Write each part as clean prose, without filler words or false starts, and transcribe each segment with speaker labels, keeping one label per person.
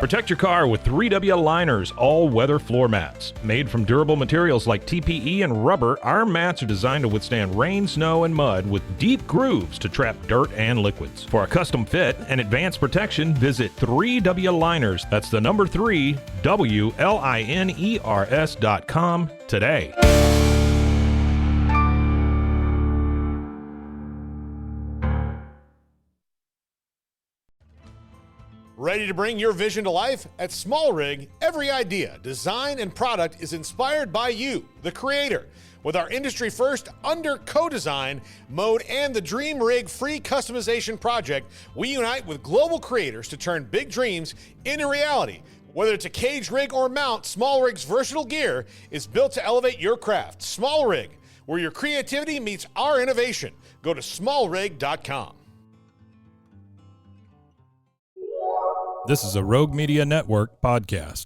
Speaker 1: Protect your car with 3W Liners all-weather floor mats. Made from durable materials like TPE and rubber, our mats are designed to withstand rain, snow, and mud with deep grooves to trap dirt and liquids. For a custom fit and advanced protection, visit 3W Liners. That's the number 3, WLINERS.com today.
Speaker 2: Ready to bring your vision to life? At Small Rig, every idea, design, and product is inspired by you, the creator. With our industry-first under co-design mode and the Dream Rig free customization project, we unite with global creators to turn big dreams into reality. Whether it's a cage rig or mount, Small Rig's versatile gear is built to elevate your craft. Small Rig, where your creativity meets our innovation. Go to smallrig.com.
Speaker 1: This is a Rogue Media Network podcast.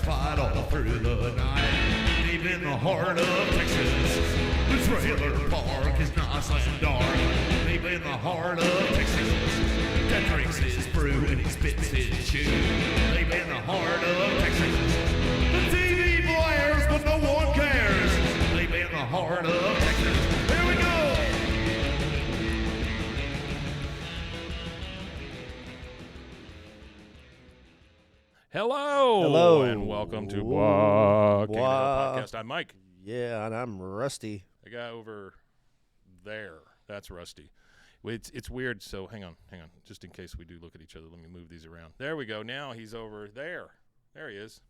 Speaker 3: Fight all through the night, deep in the heart of Texas. The trailer park is nice and dark, deep in the heart of Texas. That drinks his brew and he spits his chew, deep in the heart of Texas. The TV blares, but no one cares, deep in the heart of Texas. Here we go.
Speaker 1: Hello, and welcome to Walking Podcast. I'm Mike.
Speaker 4: Yeah, and I'm Rusty.
Speaker 1: The guy over there, that's Rusty. It's weird, so hang on. Just in case we do look at each other, let me move these around. There we go. Now he's over there. There he is.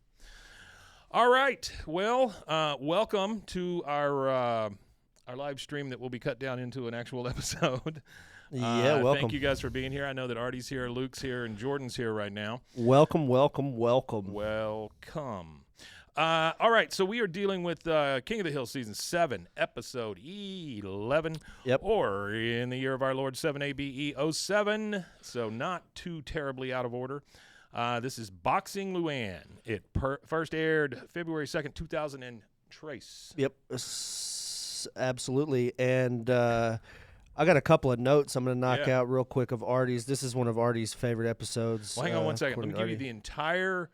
Speaker 1: All right. Well, welcome to our live stream that will be cut down into an actual episode.
Speaker 4: Yeah, welcome.
Speaker 1: Thank you guys for being here. I know that Artie's here, Luke's here, and Jordan's here right now.
Speaker 4: Welcome.
Speaker 1: Welcome. All right, so we are dealing with King of the Hill Season 7, Episode 11, or in the year of our Lord 7 ABE 07, so not too terribly out of order. This is Boxing Luanne. It first aired February 2nd, 2000 and trace.
Speaker 4: Yep, absolutely, and I got a couple of notes I'm going to knock out real quick of Artie's. This is one of Artie's favorite episodes.
Speaker 1: Well, hang on one second. Let me give you the entire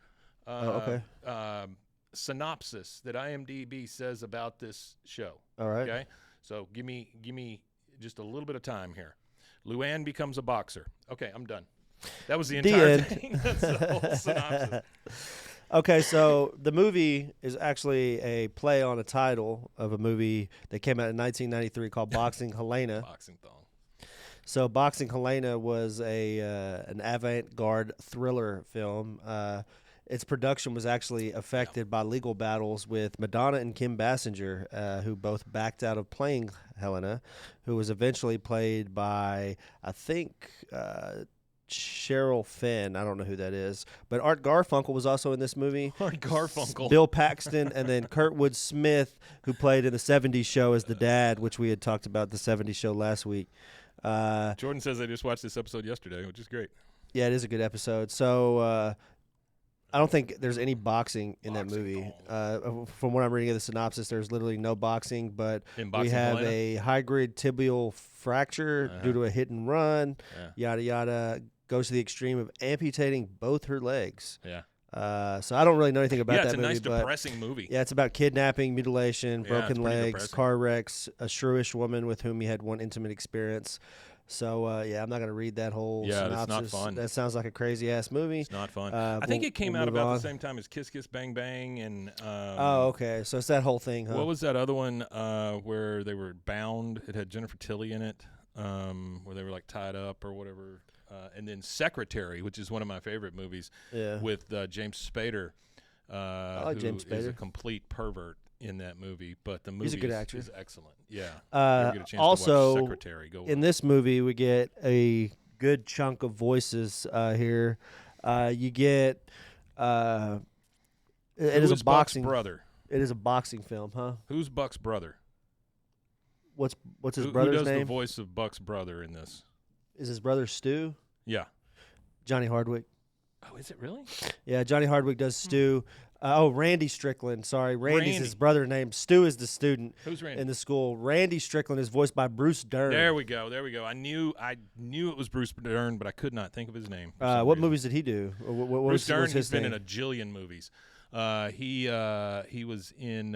Speaker 1: synopsis that IMDb says about this show.
Speaker 4: All right.
Speaker 1: Okay? So give me just a little bit of time here. Luanne becomes a boxer. Okay, I'm done. That was the entire thing. That's the whole synopsis.
Speaker 4: Okay, so the movie is actually a play on a title of a movie that came out in 1993 called Boxing Helena.
Speaker 1: Boxing Thong.
Speaker 4: So Boxing Helena was an avant-garde thriller film. Its production was actually affected by legal battles with Madonna and Kim Basinger, who both backed out of playing Helena, who was eventually played by, I think, Cheryl Finn. I don't know who that is. But Art Garfunkel was also in this movie.
Speaker 1: Art Garfunkel.
Speaker 4: Bill Paxton, and then Kurtwood Smith, who played in the 70s show as the dad, which we had talked about the 70s show last week.
Speaker 1: Jordan says they just watched this episode yesterday, which is great.
Speaker 4: Yeah, it is a good episode. So I don't think there's any boxing in that movie. From what I'm reading of the synopsis, there's literally no boxing, but we have a high-grade tibial fracture due to a hit and run, yada, yada. Goes to the extreme of amputating both her legs.
Speaker 1: Yeah.
Speaker 4: So I don't really know anything about that movie.
Speaker 1: Yeah, it's a nice, depressing movie.
Speaker 4: Yeah, it's about kidnapping, mutilation, broken legs,
Speaker 1: depressing.
Speaker 4: Car wrecks, a shrewish woman with whom he had one intimate experience. So, I'm not going to read that whole synopsis.
Speaker 1: That's not fun.
Speaker 4: That sounds like a crazy-ass movie.
Speaker 1: It's not fun. I think it came out about the same time as Kiss Kiss Bang Bang. And
Speaker 4: okay. So it's that whole thing, huh?
Speaker 1: What was that other one where they were bound? It had Jennifer Tilly in it, where they were, like, tied up or whatever. And then Secretary, which is one of my favorite movies, with James Spader.
Speaker 4: like
Speaker 1: who
Speaker 4: James
Speaker 1: is a
Speaker 4: Spader.
Speaker 1: complete pervert in that movie. But the movie
Speaker 4: He's a good actor.
Speaker 1: is excellent. Yeah. You ever get a chance to watch
Speaker 4: Also,
Speaker 1: Secretary, go
Speaker 4: in this movie, we get a good chunk of voices here. You get it is
Speaker 1: Who's
Speaker 4: a boxing
Speaker 1: Buck's brother?
Speaker 4: It is a boxing film, huh?
Speaker 1: Who's Buck's brother?
Speaker 4: What's his
Speaker 1: Who
Speaker 4: brother's
Speaker 1: does the
Speaker 4: name?
Speaker 1: voice of Buck's brother in this?
Speaker 4: Is his brother Stu?
Speaker 1: Yeah.
Speaker 4: Johnny Hardwick.
Speaker 1: Oh, is it really?
Speaker 4: Yeah, Johnny Hardwick does Stu. Randy Strickland. Sorry, Randy's his
Speaker 1: Randy.
Speaker 4: brother name. Stu is the student
Speaker 1: Who's Randy?
Speaker 4: in the school. Randy Strickland is voiced by Bruce Dern.
Speaker 1: There we go. There we go. I knew it was Bruce Dern, but I could not think of his name. for some
Speaker 4: What
Speaker 1: reason.
Speaker 4: movies did he do? What
Speaker 1: Bruce
Speaker 4: was
Speaker 1: Dern
Speaker 4: his
Speaker 1: has been
Speaker 4: thing?
Speaker 1: in a jillion movies. He was in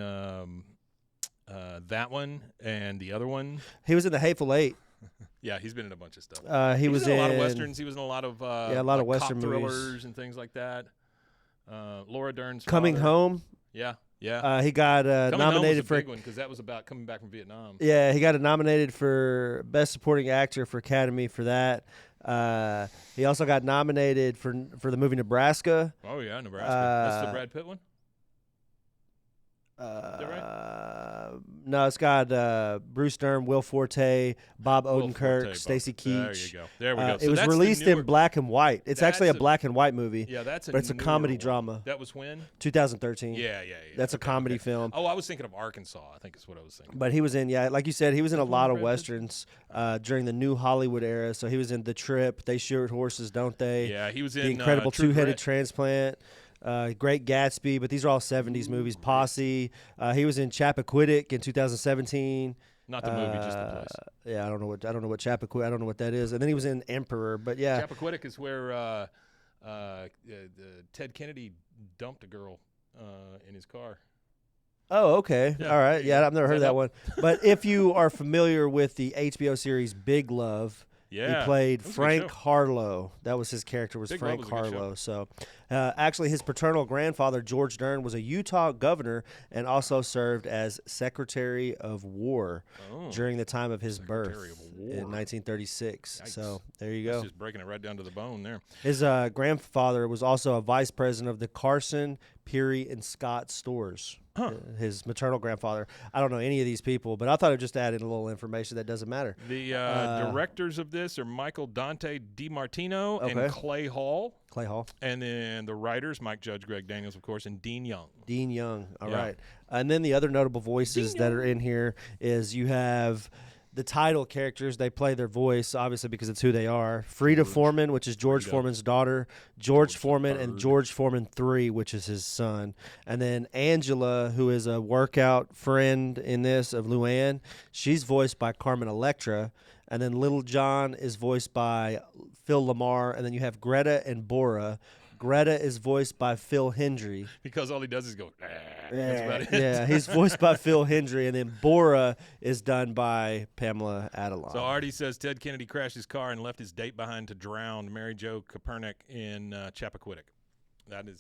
Speaker 1: that one and the other one.
Speaker 4: He was in The Hateful Eight.
Speaker 1: Yeah, he's been in a bunch of stuff.
Speaker 4: He
Speaker 1: He
Speaker 4: was
Speaker 1: in a lot of
Speaker 4: in-
Speaker 1: westerns. He was in a lot of
Speaker 4: a lot of
Speaker 1: like
Speaker 4: Western
Speaker 1: cop
Speaker 4: movies.
Speaker 1: thrillers and things like that. Laura Dern's
Speaker 4: Coming
Speaker 1: father.
Speaker 4: Home.
Speaker 1: Yeah, yeah.
Speaker 4: He got
Speaker 1: Coming Home was
Speaker 4: nominated
Speaker 1: a
Speaker 4: for.
Speaker 1: big one because that was about coming back from Vietnam.
Speaker 4: Yeah, he got nominated for Best Supporting Actor for Academy for that. He also got nominated for the movie Nebraska.
Speaker 1: Oh yeah, Nebraska. That's the Brad Pitt one.
Speaker 4: No, it's got Bruce Dern, Will Forte, Bob
Speaker 1: Will
Speaker 4: Odenkirk,
Speaker 1: Forte,
Speaker 4: Stacy
Speaker 1: Bob. There
Speaker 4: Keach.
Speaker 1: you go. There we go.
Speaker 4: It
Speaker 1: So
Speaker 4: was
Speaker 1: that's the
Speaker 4: released
Speaker 1: newer-
Speaker 4: in black and white. It's actually a
Speaker 1: That's a-
Speaker 4: black and white movie,
Speaker 1: Yeah, that's
Speaker 4: but it's a
Speaker 1: newer
Speaker 4: comedy
Speaker 1: one.
Speaker 4: drama.
Speaker 1: That was when?
Speaker 4: 2013.
Speaker 1: Yeah.
Speaker 4: That's a
Speaker 1: Okay,
Speaker 4: comedy
Speaker 1: okay.
Speaker 4: film.
Speaker 1: Oh, I was thinking of Arkansas. I think is what I was thinking.
Speaker 4: But he was in, like you said, he was in a
Speaker 1: Which
Speaker 4: lot
Speaker 1: one,
Speaker 4: of
Speaker 1: Brad Pitt?
Speaker 4: westerns during the New Hollywood era. So he was in The Trip, They Shoot Horses, Don't They?
Speaker 1: Yeah, he was in
Speaker 4: The Incredible
Speaker 1: True
Speaker 4: Two-Headed
Speaker 1: Grit.
Speaker 4: Transplant, Great Gatsby, but these are all 70s movies. Posse. He was in Chappaquiddick in 2017.
Speaker 1: Not the movie, just the place.
Speaker 4: Yeah, I don't know what Chappaquiddick. I don't know what that is. And then he was in Emperor. But yeah,
Speaker 1: Chappaquiddick is where Ted Kennedy dumped a girl in his car.
Speaker 4: Oh, okay.
Speaker 1: Yeah,
Speaker 4: All right.
Speaker 1: there you
Speaker 4: Yeah,
Speaker 1: go.
Speaker 4: I've never
Speaker 1: Is
Speaker 4: heard
Speaker 1: that
Speaker 4: that
Speaker 1: up?
Speaker 4: one. But if you are familiar with the HBO series Big Love,
Speaker 1: Yeah,
Speaker 4: he played
Speaker 1: that was a good
Speaker 4: Frank
Speaker 1: show.
Speaker 4: Harlow. That was his character, was
Speaker 1: Big
Speaker 4: Frank
Speaker 1: Love was a good show.
Speaker 4: Harlow. So, actually, his paternal grandfather, George Dern, was a Utah governor and also served as Secretary of War
Speaker 1: Oh,
Speaker 4: during the time of his birth
Speaker 1: Secretary of
Speaker 4: in
Speaker 1: War.
Speaker 4: 1936.
Speaker 1: Yikes.
Speaker 4: So, there you
Speaker 1: that's
Speaker 4: go.
Speaker 1: just breaking it right down to the bone there.
Speaker 4: His grandfather was also a vice president of the Carson, Peary, and Scott stores.
Speaker 1: Huh.
Speaker 4: His maternal grandfather. I don't know any of these people, but I thought I'd just add in a little information that doesn't matter.
Speaker 1: The directors of this are Michael Dante DiMartino
Speaker 4: Okay.
Speaker 1: and Clay Hall.
Speaker 4: Clay Hall.
Speaker 1: And then the writers, Mike Judge, Greg Daniels, of course, and Dean Young.
Speaker 4: Dean Young. All
Speaker 1: Yeah.
Speaker 4: right. And then the other notable voices that are in here is you have the title characters. They play their voice, obviously, because it's who they are. Frida Foreman, which is George
Speaker 1: Frida.
Speaker 4: Foreman's daughter. George
Speaker 1: the
Speaker 4: Foreman and
Speaker 1: third.
Speaker 4: George Foreman 3, which is his son. And then Angela, who is a workout friend in this of Luanne. She's voiced by Carmen Electra. And then Little John is voiced by Phil Lamar. And then you have Greta and Bora. Greta is voiced by Phil Hendry.
Speaker 1: Because all he does is go, "Ah." That's about it.
Speaker 4: Yeah, he's voiced by Phil Hendry, and then Bora is done by Pamela Adelon.
Speaker 1: So Artie says Ted Kennedy crashed his car and left his date behind to drown Mary Jo Kopernik in Chappaquiddick.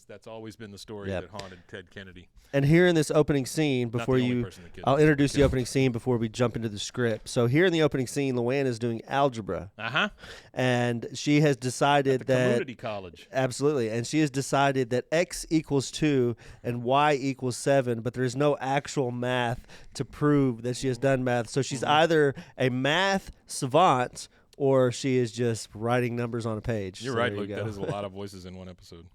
Speaker 1: That's always been the story
Speaker 4: Yep.
Speaker 1: that haunted Ted Kennedy.
Speaker 4: And here in this opening scene,
Speaker 1: Not the
Speaker 4: before
Speaker 1: only
Speaker 4: you,
Speaker 1: person that could.
Speaker 4: I'll introduce the
Speaker 1: Okay.
Speaker 4: opening scene before we jump into the script. So here in the opening scene, Luanne is doing algebra, and she has decided
Speaker 1: The
Speaker 4: that
Speaker 1: community college.
Speaker 4: absolutely, and she has decided that x equals 2 and y equals 7, but there's no actual math to prove that she has done math. So she's either a math savant or she is just writing numbers on a page.
Speaker 1: You're
Speaker 4: So
Speaker 1: right,
Speaker 4: there you
Speaker 1: Luke.
Speaker 4: go.
Speaker 1: That is a lot of voices in one episode.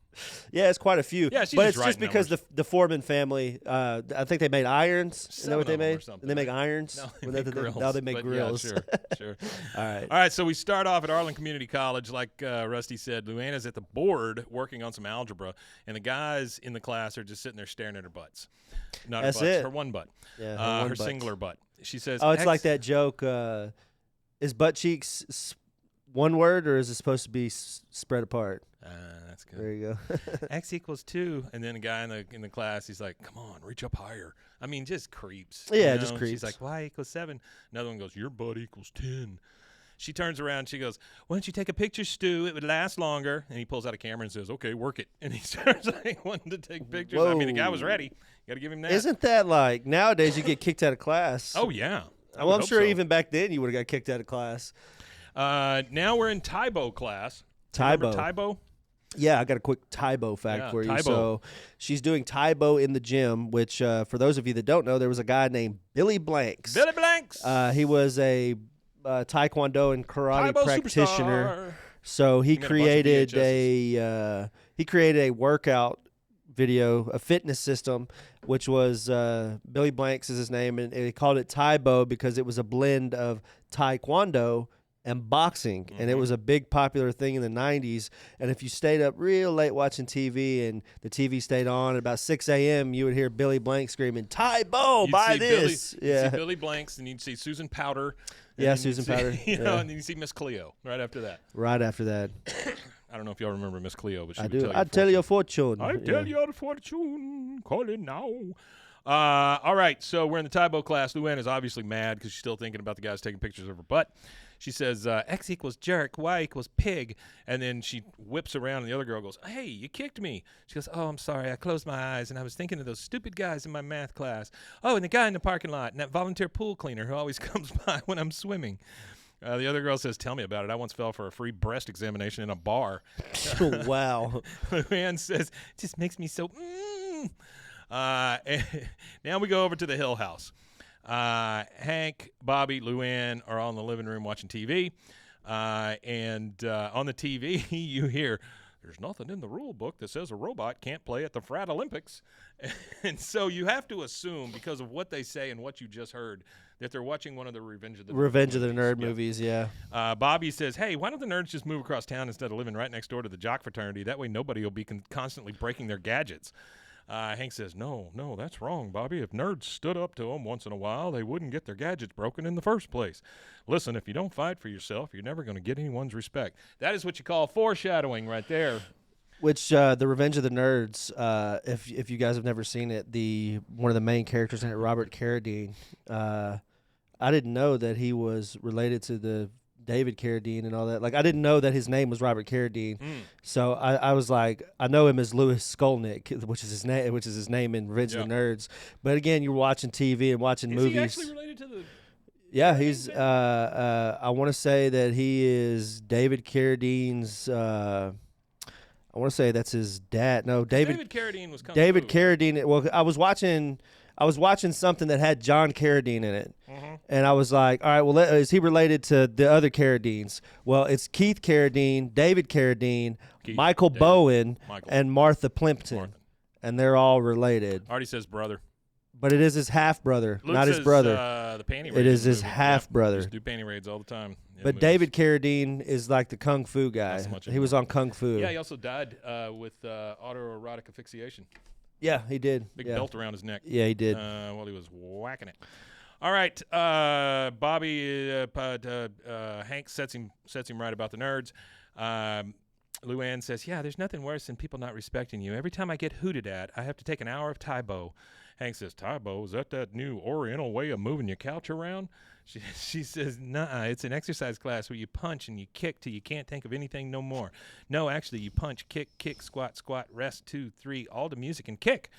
Speaker 4: Yeah, it's quite a few.
Speaker 1: Yeah, she's
Speaker 4: but
Speaker 1: just
Speaker 4: it's just
Speaker 1: writing
Speaker 4: because
Speaker 1: numbers.
Speaker 4: the Foreman family, I think they made irons. Is that what they
Speaker 1: Seven of them or
Speaker 4: made?
Speaker 1: something,
Speaker 4: They make
Speaker 1: right?
Speaker 4: irons?
Speaker 1: No,
Speaker 4: When
Speaker 1: they make grills.
Speaker 4: Now they make
Speaker 1: but
Speaker 4: grills.
Speaker 1: Yeah, sure.
Speaker 4: All right.
Speaker 1: All right, so we start off at Arlen Community College. Like Rusty said, Luanna's at the board working on some algebra, and the guys in the class are just sitting there staring at her butts. Not
Speaker 4: That's
Speaker 1: her butts,
Speaker 4: it.
Speaker 1: her one butt.
Speaker 4: Yeah,
Speaker 1: Her
Speaker 4: butt.
Speaker 1: singular butt. She says,
Speaker 4: Oh, it's
Speaker 1: X-
Speaker 4: like that joke. Is butt cheeks one word, or is it supposed to be spread apart?
Speaker 1: That's good.
Speaker 4: There you go.
Speaker 1: X equals 2, and then a guy in the class, he's like, "Come on, reach up higher." I mean, just creeps.
Speaker 4: Yeah,
Speaker 1: you
Speaker 4: just
Speaker 1: know?
Speaker 4: creeps.
Speaker 1: She's like, "Y equals 7." Another one goes, "Your butt equals 10." She turns around, she goes, "Why don't you take a picture, Stu? It would last longer." And he pulls out a camera and says, "Okay, work it." And he starts like wanting to take pictures. I mean, the guy was
Speaker 4: Whoa.
Speaker 1: ready. You got to give him that.
Speaker 4: Isn't that like nowadays you get kicked out of class?
Speaker 1: Oh yeah. I
Speaker 4: well,
Speaker 1: would
Speaker 4: I'm
Speaker 1: hope
Speaker 4: sure
Speaker 1: so.
Speaker 4: even back then you would have got kicked out of class.
Speaker 1: Now we're in Tybo class. Remember
Speaker 4: Tybo.
Speaker 1: Tybo.
Speaker 4: Yeah, I got a quick Taibo fact
Speaker 1: Yeah,
Speaker 4: for you.
Speaker 1: Taibo.
Speaker 4: So she's doing Taibo in the gym, which for those of you that don't know, there was a guy named Billy Blanks.
Speaker 1: Billy Blanks.
Speaker 4: He was a Taekwondo and karate
Speaker 1: Taibo
Speaker 4: practitioner.
Speaker 1: superstar.
Speaker 4: So he
Speaker 1: You mean a bunch of
Speaker 4: created he created a workout video, a fitness system, which was Billy Blanks is his name, and he called it Taibo because it was a blend of Taekwondo and boxing, and it was a big popular thing in the 90s. And if you stayed up real late watching TV and the TV stayed on at about 6 a.m., you would hear Billy Blanks screaming, Taibo,
Speaker 1: You'd
Speaker 4: buy
Speaker 1: see
Speaker 4: this.
Speaker 1: Billy, you'd see Billy Blanks, and you'd see Susan Powder. and
Speaker 4: Yeah,
Speaker 1: then you'd
Speaker 4: Susan
Speaker 1: see-
Speaker 4: Powder,
Speaker 1: You know,
Speaker 4: yeah.
Speaker 1: and then you see Miss Cleo right after that.
Speaker 4: Right after that.
Speaker 1: I don't know if y'all remember Miss Cleo, but she
Speaker 4: I
Speaker 1: would
Speaker 4: do.
Speaker 1: tell you.
Speaker 4: I'd tell you a fortune.
Speaker 1: I tell you the fortune. Call it now. All right, so we're in the Taibo class. Luanne is obviously mad because she's still thinking about the guys taking pictures of her butt. She says, X equals jerk, Y equals pig. And then she whips around, and the other girl goes, hey, you kicked me. She goes, oh, I'm sorry. I closed my eyes, and I was thinking of those stupid guys in my math class. Oh, and the guy in the parking lot, and that volunteer pool cleaner who always comes by when I'm swimming. The other girl says, tell me about it. I once fell for a free breast examination in a bar.
Speaker 4: Wow.
Speaker 1: Luanne says, it just makes me so now we go over to the Hill House. Hank, Bobby, Luanne are all in the living room watching TV. And on the TV, you hear, there's nothing in the rule book that says a robot can't play at the Frat Olympics. And so you have to assume, because of what they say and what you just heard, that they're watching one of the Revenge of the
Speaker 4: Nerd
Speaker 1: Yeah.
Speaker 4: movies, yeah.
Speaker 1: Bobby says, hey, why don't the nerds just move across town instead of living right next door to the jock fraternity? That way nobody will be constantly breaking their gadgets. Hank says, no, that's wrong, Bobby. If nerds stood up to them once in a while, they wouldn't get their gadgets broken in the first place. Listen, if you don't fight for yourself, you're never going to get anyone's respect. That is what you call foreshadowing right there.
Speaker 4: Which the Revenge of the Nerds, if you guys have never seen it, one of the main characters in it, Robert Carradine, I didn't know that he was related to the David Carradine and all that. Like, I didn't know that his name was Robert Carradine. So I was like, I know him as Louis Skolnick, which is his name in Revenge of the Nerds. But again, you're watching TV and watching movies.
Speaker 1: Is he actually related to the...
Speaker 4: Yeah, he's. I want to say that he is David Carradine's. I want to say that's his dad. No,
Speaker 1: David Carradine was Kung
Speaker 4: David
Speaker 1: Fu.
Speaker 4: Carradine. Well, I was watching something that had John Carradine in it, and I was like, all right, well, is he related to the other Carradines? Well, it's Keith Carradine, David Carradine, Michael
Speaker 1: David,
Speaker 4: Bowen,
Speaker 1: Michael.
Speaker 4: and Martha Plimpton, and they're all related.
Speaker 1: Already says brother.
Speaker 4: But it is his half brother,
Speaker 1: Luke
Speaker 4: not his
Speaker 1: says,
Speaker 4: brother.
Speaker 1: The panty
Speaker 4: It
Speaker 1: raiding
Speaker 4: is his
Speaker 1: movie.
Speaker 4: half-brother.
Speaker 1: Just do panty raids all the time. in
Speaker 4: But
Speaker 1: movies.
Speaker 4: David Carradine is like the Kung Fu guy.
Speaker 1: Not so much
Speaker 4: He was on Kung Fu.
Speaker 1: Yeah, he also died with autoerotic asphyxiation.
Speaker 4: Yeah, he did.
Speaker 1: Big
Speaker 4: yeah.
Speaker 1: belt around his neck.
Speaker 4: Yeah, he did.
Speaker 1: While he was whacking it. All right, Bobby, Hank sets him right about the nerds. Luanne says, yeah, there's nothing worse than people not respecting you. Every time I get hooted at, I have to take an hour of Taibo. Hank says, Taibo, is that new Oriental way of moving your couch around? She says, nah, it's an exercise class where you punch and you kick till you can't think of anything no more. No, actually, you punch, kick, squat, rest, 2, 3, all to music and kick.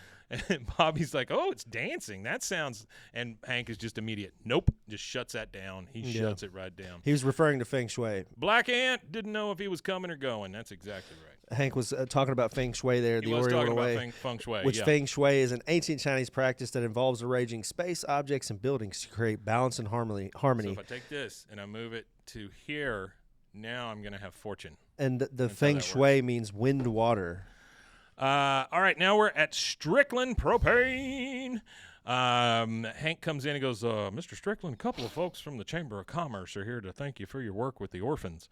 Speaker 1: And Bobby's like, oh, it's dancing. That sounds, and Hank is just immediate. Nope, just shuts that down. He shuts it right down.
Speaker 4: He was referring to Feng Shui.
Speaker 1: Black Ant didn't know if he was coming or going. That's exactly right.
Speaker 4: Hank was talking about Feng Shui there,
Speaker 1: He
Speaker 4: the
Speaker 1: was
Speaker 4: Oriental
Speaker 1: talking
Speaker 4: way.
Speaker 1: about feng shui,
Speaker 4: Which
Speaker 1: yeah.
Speaker 4: Feng Shui is an ancient Chinese practice that involves arranging space, objects, and buildings to create balance and harmony.
Speaker 1: So if I take this and I move it to here, now I'm going to have fortune.
Speaker 4: And the
Speaker 1: That's how
Speaker 4: Feng
Speaker 1: that
Speaker 4: Shui means wind water.
Speaker 1: All right, now we're at Strickland Propane. Hank comes in and goes, Mr. Strickland, a couple of folks from the Chamber of Commerce are here to thank you for your work with the orphans.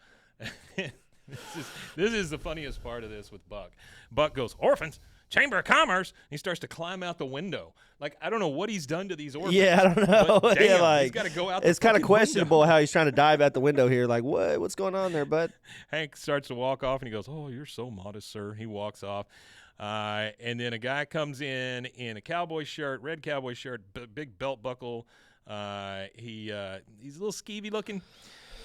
Speaker 1: This is the funniest part of this with Buck. Buck goes, orphans? Chamber of Commerce? He starts to climb out the window. Like, I don't know what he's done to these orphans.
Speaker 4: Yeah, I don't know.
Speaker 1: But damn,
Speaker 4: Yeah, like,
Speaker 1: he's got to go out
Speaker 4: it's kind of
Speaker 1: fucking
Speaker 4: questionable
Speaker 1: window.
Speaker 4: how he's trying to dive out the window here. Like, what's going on there, bud?
Speaker 1: Hank starts to walk off, and he goes, oh, you're so modest, sir. He walks off. And then a guy comes in a cowboy shirt, red cowboy shirt, big belt buckle. He's a little skeevy looking.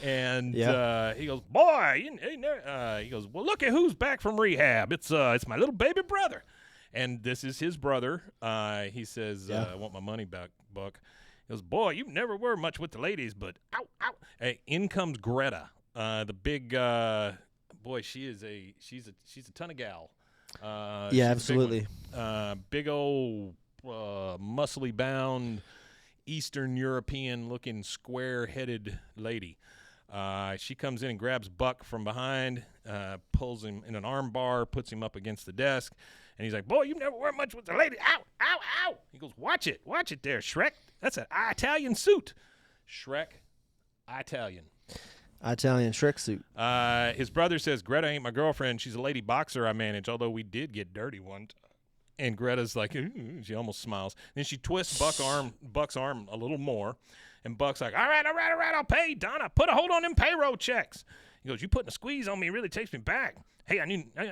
Speaker 1: And he goes, boy, he goes, well, look at who's back from rehab. It's my little baby brother. And this is his brother. He says, I want my money back, Buck. He goes, boy, you never were much with the ladies, but ow. Hey, in comes Greta, the big, boy, she's a ton of gal.
Speaker 4: Yeah,
Speaker 1: She's a
Speaker 4: absolutely.
Speaker 1: big old muscly bound Eastern European looking square headed lady. She comes in and grabs Buck from behind, pulls him in an arm bar, puts him up against the desk, and he's like, "Boy, you never wear much with the lady. Ow, ow, ow!" He goes, watch it there, Shrek. That's an Italian suit." Shrek, Italian.
Speaker 4: Italian Shrek suit.
Speaker 1: His brother says, "Greta ain't my girlfriend. She's a lady boxer I manage, although we did get dirty one time." And Greta's like, she almost smiles. Then she twists Buck's arm a little more. And Buck's like, all right, I'll pay. Donna, put a hold on them payroll checks. He goes, "You putting a squeeze on me really takes me back. Hey, I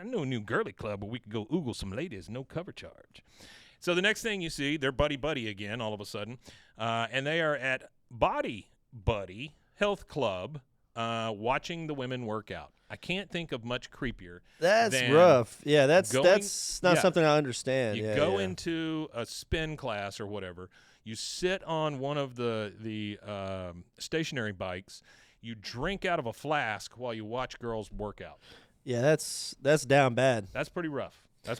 Speaker 1: know a new girly club where we could go oogle some ladies, no cover charge." So the next thing you see, they're buddy again all of a sudden. And they are at Body Buddy Health Club watching the women work out. I can't think of much creepier.
Speaker 4: That's
Speaker 1: than
Speaker 4: rough. Yeah, that's not
Speaker 1: yeah.
Speaker 4: something I understand.
Speaker 1: You go into a spin class or whatever. You sit on one of the stationary bikes. You drink out of a flask while you watch girls work out.
Speaker 4: Yeah, that's down bad.
Speaker 1: That's pretty rough.
Speaker 4: That's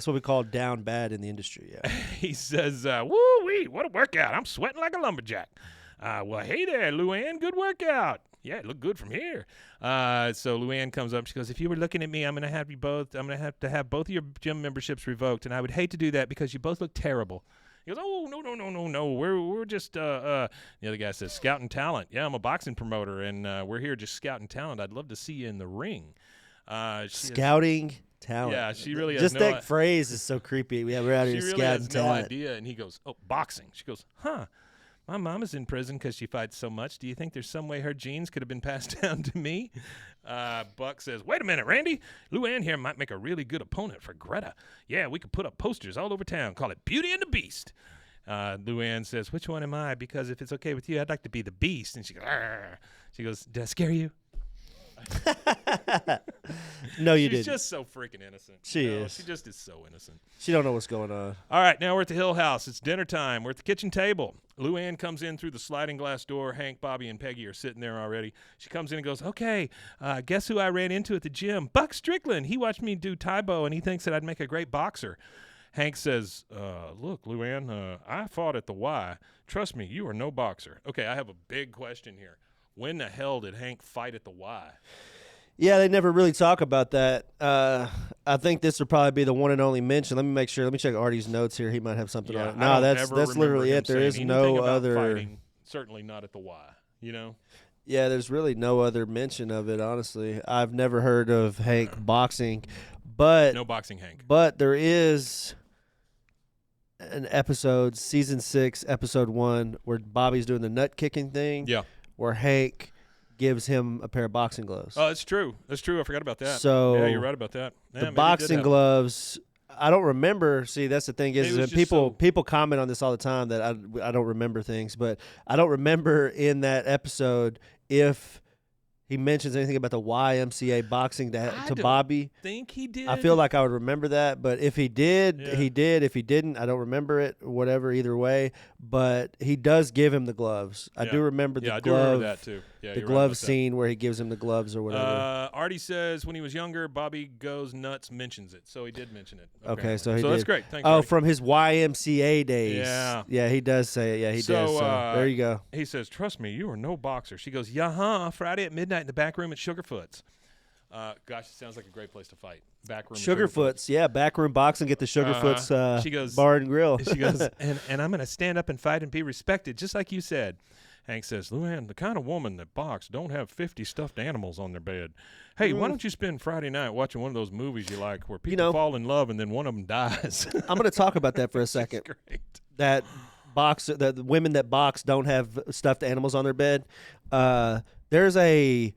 Speaker 4: what we call down bad in the industry. Yeah.
Speaker 1: He says, "Woo-wee, what a workout. I'm sweating like a lumberjack." "Well, hey there, Luanne, good workout." "Yeah, it looked good from here." So Luanne comes up. She goes, "If you were looking at me, I'm going to have to have both of your gym memberships revoked, and I would hate to do that because you both look terrible." He goes, "Oh, no. We're just the other guy says, "Scouting talent." "Yeah, I'm a boxing promoter, and we're here just scouting talent. I'd love to see you in the ring."
Speaker 4: Scouting talent.
Speaker 1: Yeah, she really has
Speaker 4: just
Speaker 1: no
Speaker 4: that phrase is so creepy. Yeah, we're out here
Speaker 1: She really
Speaker 4: scouting
Speaker 1: has
Speaker 4: talent.
Speaker 1: no idea. And he goes, "Oh, boxing." She goes, "Huh. My mom is in prison because she fights so much. Do you think there's some way her genes could have been passed down to me?" Buck says, "Wait a minute, Randy. Luanne here might make a really good opponent for Greta. Yeah, we could put up posters all over town. Call it Beauty and the Beast." Luanne says, "Which one am I? Because if it's okay with you, I'd like to be the Beast." And she goes, "Arr." She goes, "Did I scare you?"
Speaker 4: No, you
Speaker 1: She's
Speaker 4: didn't.
Speaker 1: just so freaking innocent.
Speaker 4: She is.
Speaker 1: She just is so innocent.
Speaker 4: She don't know what's going on.
Speaker 1: All right, now we're at the Hill House. It's dinner time. We're at the kitchen table. Luanne comes in through the sliding glass door. Hank, Bobby, and Peggy are sitting there already. She comes in and goes, "Okay, guess who I ran into at the gym? Buck Strickland. He watched me do Taibo, and he thinks that I'd make a great boxer." Hank says, "Look, Luanne, I fought at the Y. Trust me, you are no boxer." Okay, I have a big question here. When the hell did Hank fight at the Y?
Speaker 4: Yeah, they never really talk about that. I think this would probably be the one and only mention. Let me make sure. Let me check Artie's notes here. He might have something on it.
Speaker 1: I
Speaker 4: No,
Speaker 1: don't
Speaker 4: that's
Speaker 1: ever
Speaker 4: that's
Speaker 1: remember
Speaker 4: literally
Speaker 1: him
Speaker 4: it. There
Speaker 1: saying
Speaker 4: is
Speaker 1: anything
Speaker 4: no
Speaker 1: about
Speaker 4: other.
Speaker 1: fighting, certainly not at the Y. You know.
Speaker 4: Yeah, there's really no other mention of it. Honestly, I've never heard of Hank boxing, but
Speaker 1: No boxing, Hank.
Speaker 4: But there is an episode, season 6, episode 1, where Bobby's doing the nut kicking thing.
Speaker 1: Yeah.
Speaker 4: Where Hank gives him a pair of boxing gloves.
Speaker 1: Oh, that's true. That's true. I forgot about that.
Speaker 4: So
Speaker 1: yeah, you're right about that. Yeah,
Speaker 4: the
Speaker 1: maybe it did
Speaker 4: boxing
Speaker 1: happen.
Speaker 4: gloves, I don't remember. See, that's the thing
Speaker 1: It
Speaker 4: is
Speaker 1: was
Speaker 4: that
Speaker 1: just
Speaker 4: people
Speaker 1: so-
Speaker 4: comment on this all the time that I don't remember things, but I don't remember in that episode if he mentions anything about the YMCA boxing to
Speaker 1: I don't
Speaker 4: Bobby.
Speaker 1: Think he did.
Speaker 4: I feel like I would remember that, but if he did,
Speaker 1: Yeah.
Speaker 4: he did. If he didn't, I don't remember it. Whatever, either way. But he does give him the gloves. I
Speaker 1: Yeah.
Speaker 4: do remember the
Speaker 1: Yeah, I do
Speaker 4: glove,
Speaker 1: remember that too. Yeah,
Speaker 4: the
Speaker 1: you're right
Speaker 4: glove
Speaker 1: about that.
Speaker 4: scene where he gives him the gloves or whatever.
Speaker 1: Artie says when he was younger, Bobby Goes Nuts mentions it, so he did mention it.
Speaker 4: Okay, so he
Speaker 1: that's
Speaker 4: did.
Speaker 1: great. Thanks.
Speaker 4: Oh,
Speaker 1: Artie.
Speaker 4: from his YMCA days.
Speaker 1: Yeah.
Speaker 4: He does say it. Yeah, he
Speaker 1: So,
Speaker 4: does. So there you go.
Speaker 1: He says, "Trust me, you are no boxer." She goes, "Yeah, Friday at midnight in the back room at Sugarfoot's." Gosh, it sounds like a great place to fight. Back room. at
Speaker 4: Sugarfoot's, yeah, backroom boxing, get the Sugarfoot's
Speaker 1: She goes-
Speaker 4: bar and grill.
Speaker 1: She goes, and I'm going to stand up and fight and be respected, just like you said. Hank says, "Luanne, the kind of woman that box don't have 50 stuffed animals on their bed. Hey, why don't you spend Friday night watching one of those movies you like where people fall in love and then one of them dies?"
Speaker 4: I'm going to talk about that for a second.
Speaker 1: Great.
Speaker 4: That the women that box don't have stuffed animals on their bed. There's a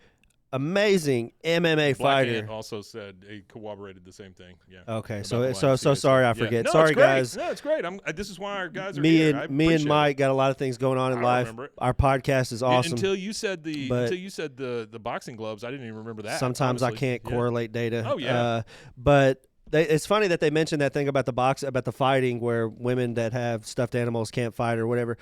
Speaker 4: amazing MMA
Speaker 1: Black
Speaker 4: fighter.
Speaker 1: Ant also said he corroborated the same thing. Yeah.
Speaker 4: Okay,
Speaker 1: About
Speaker 4: so
Speaker 1: the
Speaker 4: so
Speaker 1: YMCA
Speaker 4: sorry, I
Speaker 1: stuff. Yeah.
Speaker 4: forget.
Speaker 1: No,
Speaker 4: Sorry,
Speaker 1: it's great.
Speaker 4: guys.
Speaker 1: No, it's great. This is why our guys are
Speaker 4: Me
Speaker 1: here.
Speaker 4: and Mike got a lot of things going on in
Speaker 1: I
Speaker 4: life.
Speaker 1: remember it.
Speaker 4: Our podcast is awesome.
Speaker 1: Until you said
Speaker 4: But-
Speaker 1: the boxing gloves, I didn't even remember that.
Speaker 4: Sometimes
Speaker 1: honestly.
Speaker 4: I can't
Speaker 1: Yeah.
Speaker 4: correlate data.
Speaker 1: Oh, yeah.
Speaker 4: But it's funny that they mentioned that thing about the fighting where women that have stuffed animals can't fight or whatever.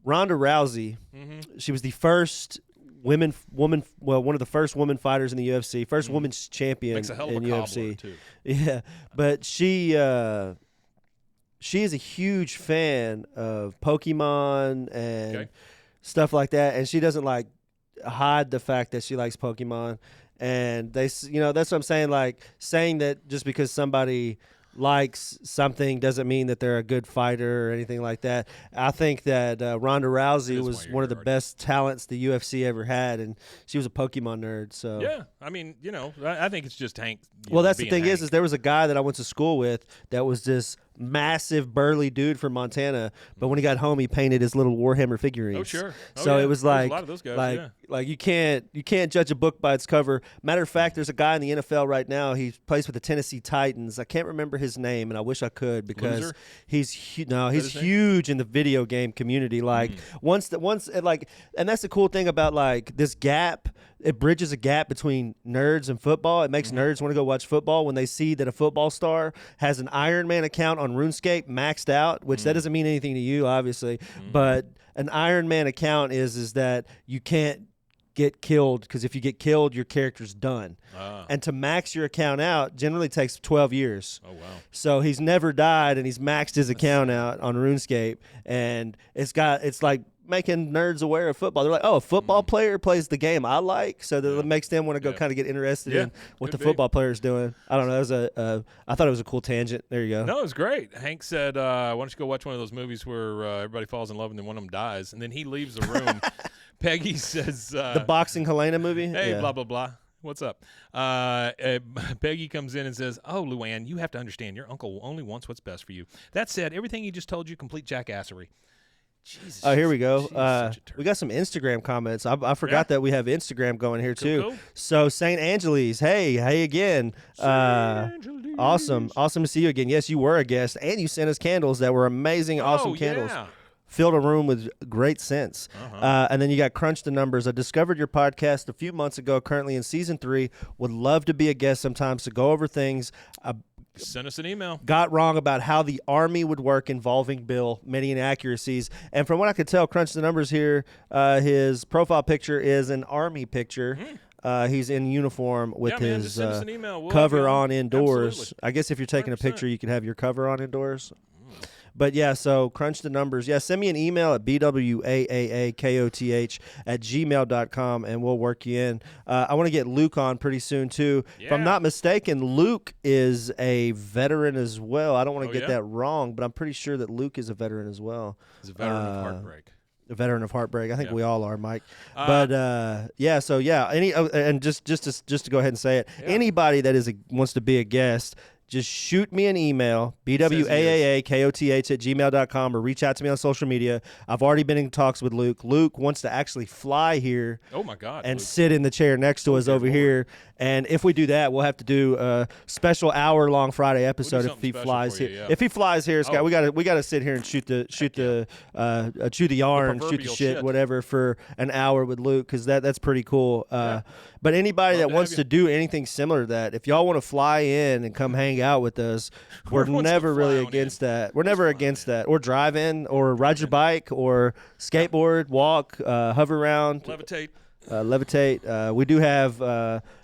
Speaker 4: Ronda Rousey,
Speaker 1: Mm-hmm.
Speaker 4: she was the first one of the first woman fighters in the UFC, first women's champion
Speaker 1: Makes a hell of
Speaker 4: in
Speaker 1: a
Speaker 4: UFC.
Speaker 1: cobbler, too.
Speaker 4: Yeah, but she is a huge fan of Pokemon and stuff like that, and she doesn't like hide the fact that she likes Pokemon. And that's what I'm saying. Like saying that just because somebody likes something doesn't mean that they're a good fighter or anything like that. I think that Ronda Rousey was one of the best talents the UFC ever had, and she was a Pokemon nerd. So
Speaker 1: yeah, I mean, I think it's just Hank.
Speaker 4: Well, that's the thing
Speaker 1: Hank.
Speaker 4: is there was a guy that I went to school with that was this massive burly dude from Montana, but when he got home he painted his little Warhammer figurines.
Speaker 1: Oh sure.
Speaker 4: So it was
Speaker 1: There's
Speaker 4: like
Speaker 1: a lot of those guys,
Speaker 4: like you can't judge a book by its cover. Matter of fact, there's a guy in the NFL right now. He plays with the Tennessee Titans. I can't remember his name, and I wish I could because
Speaker 1: Loser?
Speaker 4: he's huge in the video game community. Like and that's the cool thing about like this gap. It bridges a gap between nerds and football. It makes nerds want to go watch football when they see that a football star has an Iron Man account on RuneScape maxed out, which that doesn't mean anything to you, obviously. But an Iron Man account is that you can't get killed because if you get killed, your character's done. And to max your account out generally takes 12 years.
Speaker 1: Oh, wow.
Speaker 4: So he's never died, and he's maxed his account out on RuneScape, and it's like making nerds aware of football. They're like, oh, a football player plays the game I like, so that it makes them want to go kind of get interested in what the football player's doing. I don't know. That was I thought it was a cool tangent. There you go.
Speaker 1: No, it was great. Hank said, why don't you go watch one of those movies where everybody falls in love and then one of them dies, and then he leaves the room. Peggy says,
Speaker 4: the boxing Helena movie?
Speaker 1: Hey, blah, blah, blah. What's up? Peggy comes in and says, oh, Luanne, you have to understand, your uncle only wants what's best for you. That said, everything he just told you, complete jackassery. Jesus.
Speaker 4: Oh, here we go.
Speaker 1: Such a turd.
Speaker 4: We got some Instagram comments. I forgot that we have Instagram going here too.
Speaker 1: Cool.
Speaker 4: So St. Angeles, hey again. Awesome to see you again. Yes, you were a guest, and you sent us candles that were amazing, awesome candles.
Speaker 1: Yeah.
Speaker 4: Filled a room with great sense. And then you got Crunch the Numbers. I discovered your podcast a few months ago, currently in season 3. Would love to be a guest sometimes to go over things.
Speaker 1: Send us an email.
Speaker 4: Got wrong about how the Army would work involving Bill, many inaccuracies. And from what I could tell, Crunch the Numbers here, his profile picture is an Army picture. He's in uniform with his
Speaker 1: send us an email. We'll
Speaker 4: cover on indoors.
Speaker 1: Absolutely.
Speaker 4: I guess if you're taking
Speaker 1: 100%.
Speaker 4: a picture, you can have your cover on indoors. But yeah, so Crunch the Numbers. Yeah, send me an email at bwaaaakoth@gmail.com and we'll work you in. I want to get Luke on pretty soon too.
Speaker 1: Yeah.
Speaker 4: If I'm not mistaken, Luke is a veteran as well. I don't want to get
Speaker 1: yeah?
Speaker 4: that wrong, but I'm pretty sure that Luke is a veteran as well.
Speaker 1: He's a veteran of heartbreak.
Speaker 4: A veteran of heartbreak. I think we all are, Mike. But and just to go ahead and say it, anybody that wants to be a guest, just shoot me an email, bwaaaakoth@gmail.com, or reach out to me on social media. I've already been in talks with Luke. Luke wants to actually fly here.
Speaker 1: Oh, my God.
Speaker 4: And
Speaker 1: Luke.
Speaker 4: sit in the chair next to us over here. And if we do that, we'll have to do a special hour-long Friday episode if he flies here.
Speaker 1: Yeah.
Speaker 4: If he flies here, Scott, we gotta sit here and chew the yarn, shoot the
Speaker 1: proverbial
Speaker 4: shit,
Speaker 1: shit.
Speaker 4: whatever, for an hour with Luke, because that's pretty cool. But anybody that wants to do anything similar to that, if y'all want to fly in and come hang out with us, we're
Speaker 1: wants to
Speaker 4: never really
Speaker 1: fly on
Speaker 4: against
Speaker 1: in?
Speaker 4: that. We're never against that. Or drive in, or ride your bike, or skateboard, walk, hover around.
Speaker 1: Levitate.
Speaker 4: We do have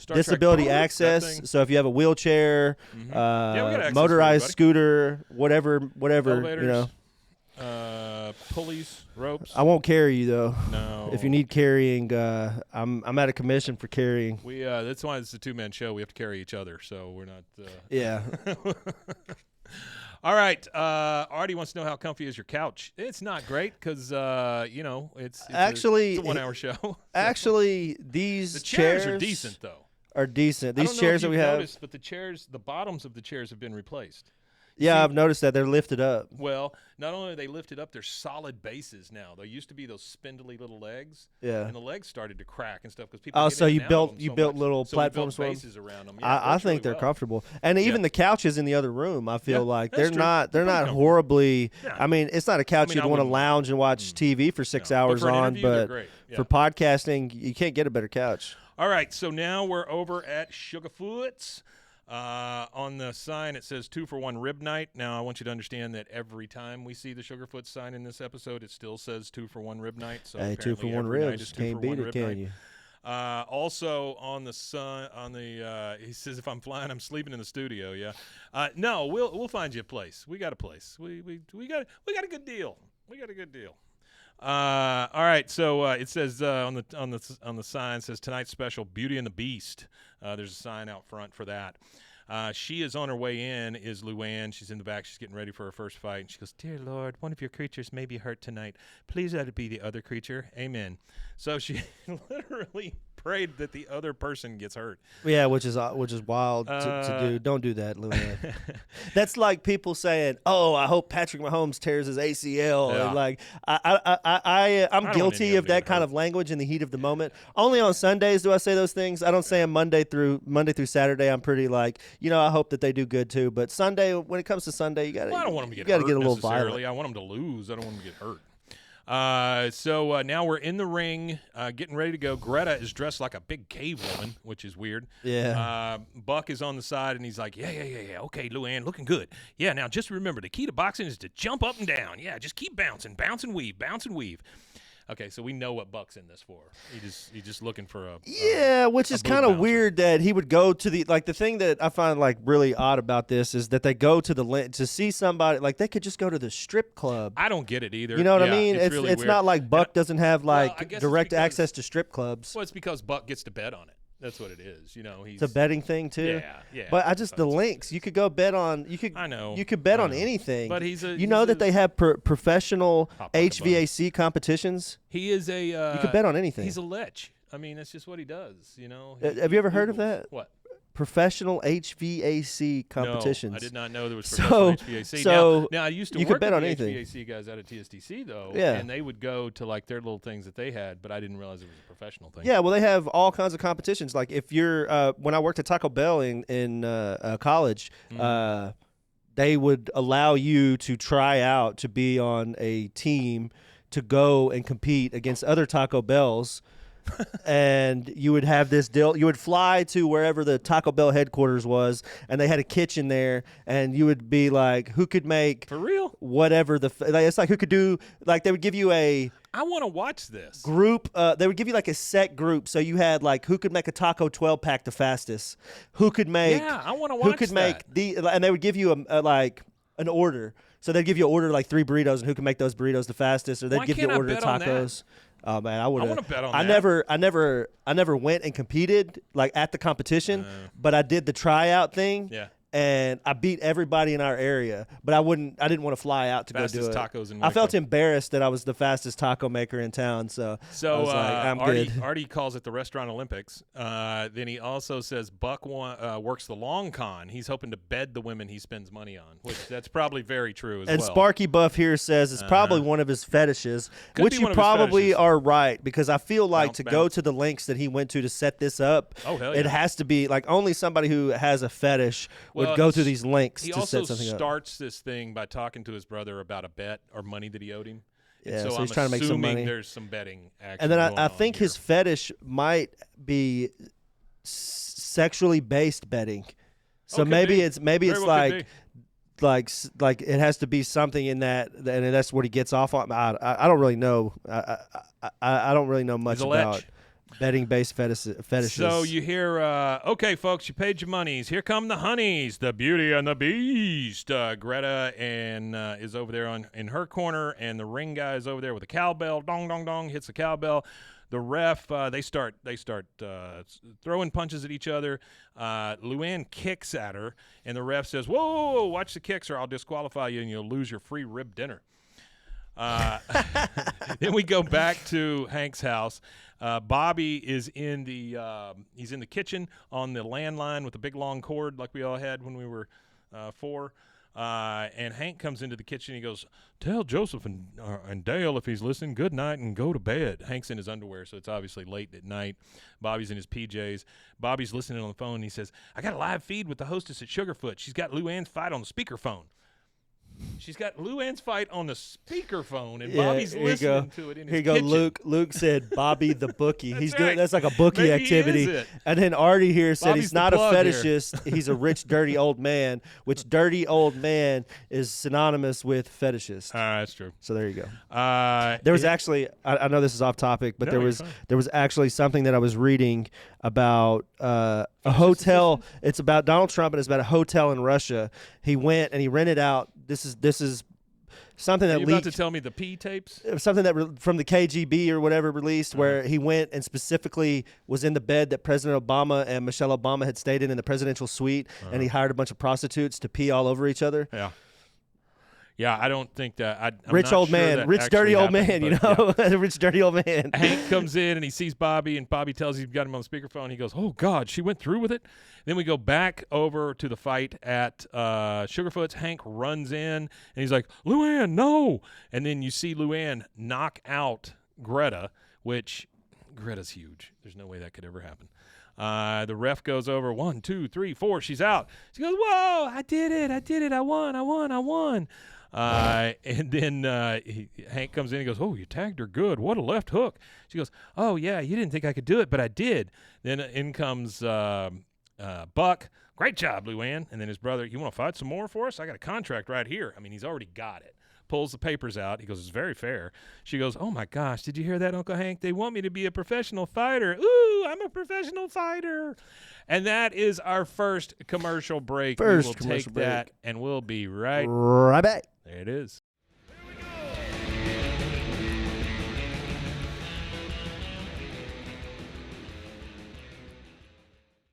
Speaker 4: disability
Speaker 1: Trek. That
Speaker 4: access,
Speaker 1: thing.
Speaker 4: so if you have a wheelchair,
Speaker 1: we got access for
Speaker 4: motorized
Speaker 1: everybody.
Speaker 4: scooter, whatever,
Speaker 1: Elevators. Pulleys, ropes.
Speaker 4: I won't carry you though.
Speaker 1: No.
Speaker 4: If you need carrying, I'm out of commission for carrying.
Speaker 1: We that's why it's a 2-man show. We have to carry each other, so we're not.
Speaker 4: Yeah.
Speaker 1: All right. Artie wants to know how comfy is your couch. It's not great because it's
Speaker 4: Actually,
Speaker 1: it's a 1-hour show.
Speaker 4: Actually, these
Speaker 1: The chairs are decent though.
Speaker 4: These
Speaker 1: I don't know
Speaker 4: chairs
Speaker 1: if
Speaker 4: that we
Speaker 1: you've
Speaker 4: have.
Speaker 1: noticed, but the bottoms of the chairs have been replaced.
Speaker 4: Yeah, I've noticed that they're lifted up.
Speaker 1: Well, not only are they lifted up, they're solid bases now. There used to be those spindly little legs.
Speaker 4: Yeah.
Speaker 1: And the legs started to crack and stuff because people.
Speaker 4: Oh,
Speaker 1: get
Speaker 4: so
Speaker 1: in
Speaker 4: you
Speaker 1: and out
Speaker 4: built
Speaker 1: of them
Speaker 4: you
Speaker 1: so
Speaker 4: built
Speaker 1: much.
Speaker 4: little
Speaker 1: So
Speaker 4: platforms
Speaker 1: we
Speaker 4: for
Speaker 1: built
Speaker 4: them?
Speaker 1: bases around them.
Speaker 4: I think
Speaker 1: really
Speaker 4: they're
Speaker 1: well.
Speaker 4: comfortable, and even the couches in the other room, I feel like
Speaker 1: that's
Speaker 4: they're
Speaker 1: true.
Speaker 4: not
Speaker 1: They're pretty comfortable.
Speaker 4: horribly.
Speaker 1: Yeah.
Speaker 4: I mean, it's not a couch
Speaker 1: I
Speaker 4: you'd want to
Speaker 1: wouldn't-
Speaker 4: lounge and watch TV for 6 hours
Speaker 1: But for an
Speaker 4: on,
Speaker 1: interview, they're
Speaker 4: but
Speaker 1: great. Yeah.
Speaker 4: for podcasting, you can't get a better couch.
Speaker 1: All right, so now we're over at Sugarfoot's. On the sign, it says 2-for-1 rib night. Now, I want you to understand that every time we see the Sugarfoot sign in this episode, it still says 2-for-1 rib night. So
Speaker 4: Hey,
Speaker 1: apparently
Speaker 4: 2-for-1
Speaker 1: every night
Speaker 4: ribs.
Speaker 1: is
Speaker 4: Can't
Speaker 1: 2-for-1
Speaker 4: beat it,
Speaker 1: rib
Speaker 4: can
Speaker 1: night.
Speaker 4: you?
Speaker 1: Also on the he says if I'm flying, I'm sleeping in the studio. Yeah, no, we'll find you a place. We got a place. We got a good deal. We got a good deal. All right, so it says on the sign says tonight's special, Beauty and the Beast. There's a sign out front for that. She is on her way in, is Luanne. She's in the back. She's getting ready for her first fight. And she goes, "Dear Lord, one of your creatures may be hurt tonight. Please let it be the other creature. Amen." So she literally prayed that the other person gets hurt.
Speaker 4: Yeah, which is wild to do. Don't do that, Luanne. That's like people saying, "Oh, I hope Patrick Mahomes tears his ACL."
Speaker 1: Yeah.
Speaker 4: And like I'm guilty of that kind of language in the heat of the moment. Only on Sundays do I say those things. I don't say them Monday through Saturday. I'm pretty like, I hope that they do good too. But Sunday, when it comes to Sunday, you gotta.
Speaker 1: Well, I don't want them to get
Speaker 4: hurt
Speaker 1: get a
Speaker 4: little
Speaker 1: necessarily.
Speaker 4: violent.
Speaker 1: I want them to lose. I don't want them to get hurt. So now we're in the ring, getting ready to go. Greta is dressed like a big cave woman, which is weird.
Speaker 4: Yeah.
Speaker 1: Buck is on the side, and he's like, yeah. Okay, Luanne, looking good. Yeah, now just remember, the key to boxing is to jump up and down. Yeah, just keep bouncing, bounce and weave, bounce and weave. Okay, so we know what Buck's in this for. He's just looking for
Speaker 4: which is kind of weird that he would go to the thing that I find like really odd about this is that they go to to see somebody, like they could just go to the strip club.
Speaker 1: I don't get it either.
Speaker 4: You know what I mean?
Speaker 1: It's really
Speaker 4: it's
Speaker 1: weird.
Speaker 4: not like Buck doesn't have direct
Speaker 1: because,
Speaker 4: access to strip clubs.
Speaker 1: Well, it's because Buck gets to bet on it. That's what it is. He's
Speaker 4: it's a betting thing too.
Speaker 1: Yeah.
Speaker 4: But the links you could go bet on.
Speaker 1: I know
Speaker 4: you could bet on anything.
Speaker 1: But he's a.
Speaker 4: that they have professional HVAC competitions.
Speaker 1: He is a.
Speaker 4: You could bet on anything.
Speaker 1: He's a lech. I mean, that's just what he does.
Speaker 4: Have you ever heard of that?
Speaker 1: What?
Speaker 4: Professional HVAC competitions.
Speaker 1: No, I did not know there was professional HVAC. Now I used to
Speaker 4: you
Speaker 1: work
Speaker 4: could bet
Speaker 1: with
Speaker 4: on
Speaker 1: the
Speaker 4: anything.
Speaker 1: HVAC guys out at TSTC though,
Speaker 4: Yeah.
Speaker 1: and they would go to like their little things that they had, but I didn't realize it was a professional thing.
Speaker 4: Yeah, well, they have all kinds of competitions. Like if you're, when I worked at Taco Bell in college, they would allow you to try out to be on a team to go and compete against other Taco Bells. And you would have this deal. You would fly to wherever the Taco Bell headquarters was, and they had a kitchen there. And you would be like, who could make
Speaker 1: For real?
Speaker 4: whatever it's like who could do like they would give you a
Speaker 1: I want to watch this.
Speaker 4: group. They would give you like a set group. So you had like who could make a taco 12 pack the fastest, who could make
Speaker 1: I want to watch
Speaker 4: who could make and they would give you a like an order. So they'd give you an order like 3 burritos and who can make those burritos the fastest, or they'd
Speaker 1: Why
Speaker 4: give you
Speaker 1: can't
Speaker 4: an
Speaker 1: I
Speaker 4: order of
Speaker 1: bet on
Speaker 4: tacos. Oh man, I would.
Speaker 1: I want to bet on
Speaker 4: I
Speaker 1: that.
Speaker 4: never went and competed like at the competition, but I did the tryout thing.
Speaker 1: Yeah.
Speaker 4: And I beat everybody in our area, but I didn't want to fly out to
Speaker 1: Fastest
Speaker 4: go do it.
Speaker 1: tacos in
Speaker 4: I felt
Speaker 1: Waco.
Speaker 4: embarrassed that I was the fastest taco maker in town, so I was like, I'm good.
Speaker 1: Artie calls it the Restaurant Olympics. Then he also says Buck works the long con. He's hoping to bed the women he spends money on, which that's probably very true as
Speaker 4: And
Speaker 1: well.
Speaker 4: Sparky Buff here says it's probably one of his fetishes,
Speaker 1: Could
Speaker 4: which
Speaker 1: be
Speaker 4: you
Speaker 1: one of his
Speaker 4: probably
Speaker 1: fetishes.
Speaker 4: are right, because I feel like
Speaker 1: Bounce,
Speaker 4: to
Speaker 1: bounce.
Speaker 4: go to the lengths that he went to set this up,
Speaker 1: Oh, hell
Speaker 4: it
Speaker 1: yeah.
Speaker 4: has to be like only somebody who has a fetish would
Speaker 1: Well,
Speaker 4: go through these lengths
Speaker 1: He
Speaker 4: to
Speaker 1: also
Speaker 4: set something up.
Speaker 1: starts this thing by talking to his brother about a bet or money that he owed him. And
Speaker 4: Yeah, so
Speaker 1: I'm
Speaker 4: he's trying to make some
Speaker 1: assuming
Speaker 4: money.
Speaker 1: There's some betting action.
Speaker 4: And then
Speaker 1: going
Speaker 4: I
Speaker 1: on
Speaker 4: think
Speaker 1: here.
Speaker 4: his fetish might be sexually based betting. So
Speaker 1: could
Speaker 4: maybe
Speaker 1: be.
Speaker 4: it's
Speaker 1: Very well could
Speaker 4: like it has to be something in that, and that's what he gets off on. I don't really know. I don't really know much
Speaker 1: He's a lech.
Speaker 4: about betting based fetishes.
Speaker 1: So you hear, okay, folks, you paid your monies. Here come the honeys, the Beauty and the Beast. Greta and is over there in her corner, and the ring guy is over there with a cowbell. Dong, dong, dong, hits the cowbell. The ref, they start throwing punches at each other. Luanne kicks at her, and the ref says, whoa, watch the kicks or I'll disqualify you and you'll lose your free rib dinner. Then we go back to Hank's house. Bobby is in he's in the kitchen on the landline with a big long cord like we all had when we were 4. And Hank comes into the kitchen. He goes, tell Joseph and Dale if he's listening, good night and go to bed. Hank's in his underwear, so it's obviously late at night. Bobby's in his PJs. Bobby's listening on the phone. And he says, I got a live feed with the hostess at Sugarfoot. She's got Luanne's fight on the speakerphone. She's got Luanne's fight on the speakerphone, and
Speaker 4: Yeah,
Speaker 1: Bobby's
Speaker 4: here you go.
Speaker 1: listening to it in his
Speaker 4: Here you go,
Speaker 1: kitchen.
Speaker 4: Luke. Luke said Bobby the bookie.
Speaker 1: That's
Speaker 4: He's doing
Speaker 1: right.
Speaker 4: that's like a bookie
Speaker 1: Maybe he
Speaker 4: activity.
Speaker 1: is it.
Speaker 4: And then Artie here said
Speaker 1: Bobby's
Speaker 4: he's
Speaker 1: the
Speaker 4: not a
Speaker 1: plug here.
Speaker 4: fetishist. He's a rich, dirty old man, which dirty old man is synonymous with fetishist.
Speaker 1: That's true.
Speaker 4: So there you go.
Speaker 1: There
Speaker 4: was actually, I know this is off topic, but
Speaker 1: No,
Speaker 4: there
Speaker 1: you're
Speaker 4: was
Speaker 1: fine.
Speaker 4: there was actually something that I was reading about a hotel. It's about Donald Trump, and it's about a hotel in Russia. He went and he rented out. This is something
Speaker 1: Are
Speaker 4: that
Speaker 1: you about
Speaker 4: leaked.
Speaker 1: to tell me the P tapes?
Speaker 4: Something that from the KGB or whatever released, where he went and specifically was in the bed that President Obama and Michelle Obama had stayed in the presidential suite, and he hired a bunch of prostitutes to pee all over each other.
Speaker 1: Yeah. Yeah, I don't think that. I'm
Speaker 4: Rich
Speaker 1: not
Speaker 4: old
Speaker 1: sure
Speaker 4: man,
Speaker 1: that
Speaker 4: rich dirty
Speaker 1: actually
Speaker 4: old man,
Speaker 1: happened,
Speaker 4: you
Speaker 1: but
Speaker 4: know, rich dirty old man.
Speaker 1: Hank comes in and he sees Bobby, and Bobby tells he's got him on speakerphone. He goes, "Oh God, she went through with it." Then we go back over to the fight at Sugarfoot's. Hank runs in and he's like, "Luanne, no!" And then you see Luanne knock out Greta, which Greta's huge. There's no way that could ever happen. The ref goes over 1, 2, 3, 4. She's out. She goes, "Whoa! I did it! I won!" And then Hank comes in and goes, "Oh, you tagged her good. What a left hook." She goes, "Oh, yeah, you didn't think I could do it, but I did." Then in comes Buck. "Great job, Luanne." And then his brother, "You want to fight some more for us? I got a contract right here." I mean, he's already got it. Pulls the papers out. He goes, "It's very fair." She goes, "Oh, my gosh, did you hear that, Uncle Hank? They want me to be a professional fighter. Ooh, I'm a professional fighter." And that is our first commercial break.
Speaker 4: First
Speaker 1: we will
Speaker 4: commercial
Speaker 1: take
Speaker 4: break.
Speaker 1: that, and we'll be right
Speaker 4: back.
Speaker 1: there. It is.